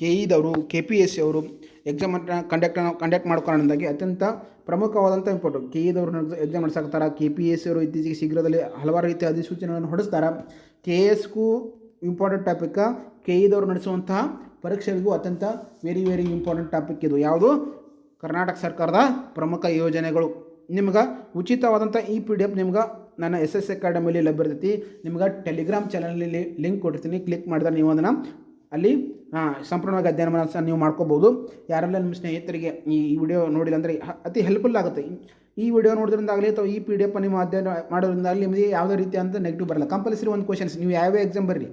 KEದವರು, KPSC ಅವರು ಎಕ್ಸಾಮನ್ನು ಕಂಡಕ್ಟ್ ಮಾಡ್ಕೊಳ್ಳೋದಾಗಿ ಅತ್ಯಂತ ಪ್ರಮುಖವಾದಂಥ ಇಂಪಾರ್ಟೆಂಟ್. KEದವರು ಎಕ್ಸಾಮ್ ನಡೆಸಾಕ್ತಾರೆ. KPSC ಅವರು ಇತ್ತೀಚೆಗೆ ಶೀಘ್ರದಲ್ಲಿ ಹಲವಾರು ರೀತಿಯ ಅಧಿಸೂಚನೆಗಳನ್ನು ಹೊರಡಿಸ್ತಾರೆ. KSಗೂ ಇಂಪಾರ್ಟೆಂಟ್ ಟಾಪಿಕ್, KEದವರು ನಡೆಸುವಂತಹ ಪರೀಕ್ಷೆಗಳಿಗೂ ಅತ್ಯಂತ ವೆರಿ ಇಂಪಾರ್ಟೆಂಟ್ ಟಾಪಿಕ್ ಇದು. ಯಾವುದು? ಕರ್ನಾಟಕ ಸರ್ಕಾರದ ಪ್ರಮುಖ ಯೋಜನೆಗಳು. ನಿಮ್ಗೆ ಉಚಿತವಾದಂಥ ಈ PDF ನಿಮ್ಗೆ ನನ್ನ SS ಅಕಾಡೆಮಿಯಲ್ಲಿ ಲಭ್ಯ ಇರ್ತೈತಿ. ನಿಮ್ಗೆ ಟೆಲಿಗ್ರಾಮ್ ಚಾನಲಲ್ಲಿ ಲಿಂಕ್ ಕೊಡ್ತೀನಿ. ಕ್ಲಿಕ್ ಮಾಡಿದ್ರೆ ನೀವು ಅದನ್ನು ಅಲ್ಲಿ ಸಂಪೂರ್ಣವಾಗಿ ಅಧ್ಯಯನವನ್ನು ಸಹ ನೀವು ಮಾಡ್ಕೋಬೋದು. ಯಾರೆಲ್ಲ ನಿಮ್ಮ ಸ್ನೇಹಿತರಿಗೆ ಈ ವಿಡಿಯೋ ನೋಡಿಲ್ಲ ಅಂದರೆ ಅತಿ ಹೆಲ್ಪ್ಫುಲ್ ಆಗುತ್ತೆ. ಈ ವಿಡಿಯೋ ನೋಡೋದ್ರಿಂದಾಗಲಿ ಅಥವಾ ಈ PDF ನಿಮ್ಮ ಅಧ್ಯಯನ ಮಾಡೋದ್ರಿಂದಾಗಲಿ ನಿಮಗೆ ಯಾವುದೇ ರೀತಿಯಾದಂಥ ನೆಗೆಟಿವ್ ಬರಲ್ಲ. ಕಂಪಲ್ಸರಿ ಒಂದು ಕ್ವಶನ್ಸ್ ನೀವು ಯಾವ್ಯಾವ ಎಕ್ಸಾಮ್ ಬರ್ರಿ,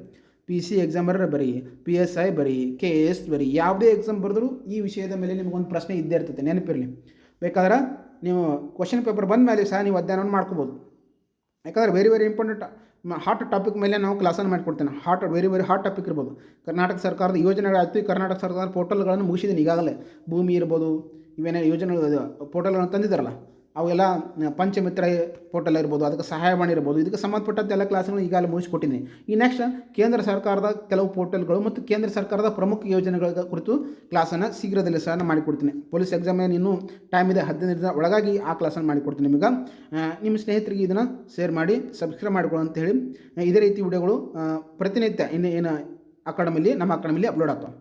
PC ಎಕ್ಸಾಮ್ ಬರೀ, PSI ಬರೀ, KS ಬರೀ, ಯಾವುದೇ ಎಕ್ಸಾಮ್ ಬರೆದ್ರೂ ಈ ವಿಷಯದ ಮೇಲೆ ನಿಮಗೊಂದು ಪ್ರಶ್ನೆ ಇದ್ದೇ ಇರ್ತೈತೆ, ನೆನಪಿರಲಿ. ಬೇಕಾದ್ರೆ ನೀವು ಕ್ವಶನ್ ಪೇಪರ್ ಬಂದ ಮೇಲೆ ಸಹ ನೀವು ಅಧ್ಯಯನವನ್ನು ಮಾಡ್ಕೋಬೋದು. ಯಾಕಂದರೆ ವೆರಿ ಇಂಪಾರ್ಟೆಂಟ್ ಹಾಟ್ ಟಾಪಿಕ್ ಮೇಲೆ ನಾವು ಕ್ಲಾಸನ್ನು ಮಾಡಿಕೊಡ್ತೇನೆ. ವೆರಿ ಹಾಟ್ ಟಾಪಿಕ್ ಇರ್ಬೋದು. ಕರ್ನಾಟಕ ಸರ್ಕಾರದ ಯೋಜನೆಗಳಾಯಿತು, ಈ ಕರ್ನಾಟಕ ಸರ್ಕಾರದ ಪೋರ್ಟಲ್ಗಳನ್ನು ಮುಗಿಸಿದ್ದೀನಿ ಈಗಾಗಲೇ. ಭೂಮಿ ಇರ್ಬೋದು, ಇವೇನೇ ಯೋಜನೆಗಳು ಪೋರ್ಟಲ್ಗಳನ್ನು ತಂದಿದ್ದಾರಲ್ಲ ಅವೆಲ್ಲ ಪಂಚಮಿತ್ರ ಪೋರ್ಟಲ್ ಇರ್ಬೋದು, ಅದಕ್ಕೆ ಸಹಾಯವಾಣಿ ಇರ್ಬೋದು, ಇದಕ್ಕೆ ಸಂಬಂಧಪಟ್ಟಂತೆ ಎಲ್ಲ ಕ್ಲಾಸ್ಗಳನ್ನು ಈಗಾಗಲೇ ಮುಗಿಸ್ಕೊಟ್ಟಿದ್ದೀನಿ. ಈ ನೆಕ್ಸ್ಟ್ ಕೇಂದ್ರ ಸರ್ಕಾರದ ಕೆಲವು ಪೋರ್ಟಲ್ಗಳು ಮತ್ತು ಕೇಂದ್ರ ಸರ್ಕಾರದ ಪ್ರಮುಖ ಯೋಜನೆಗಳ ಕುರಿತು ಕ್ಲಾಸನ್ನು ಶೀಘ್ರದಲ್ಲೇ ಸಹ ಮಾಡಿಕೊಡ್ತೀನಿ. ಪೊಲೀಸ್ ಎಕ್ಸಾಮ್ ಇನ್ನೂ ಟೈಮ್ ಇದೆ, 15 ದಿನದ ಒಳಗಾಗಿ ಆ ಕ್ಲಾಸನ್ನು ಮಾಡಿಕೊಡ್ತೀನಿ ನಿಮಗೆ. ನಿಮ್ಮ ಸ್ನೇಹಿತರಿಗೆ ಇದನ್ನು ಶೇರ್ ಮಾಡಿ, ಸಬ್ಸ್ಕ್ರೈಬ್ ಮಾಡಿಕೊಳ್ಳಿ ಅಂತ ಹೇಳಿ ಇದೇ ರೀತಿ ವಿಡಿಯೋಗಳು ಪ್ರತಿನಿತ್ಯ ಏನು ನಮ್ಮ ಅಕಾಡೆಮಿಲಿ ಅಪ್ಲೋಡ್ ಆಗ್ತವೆ.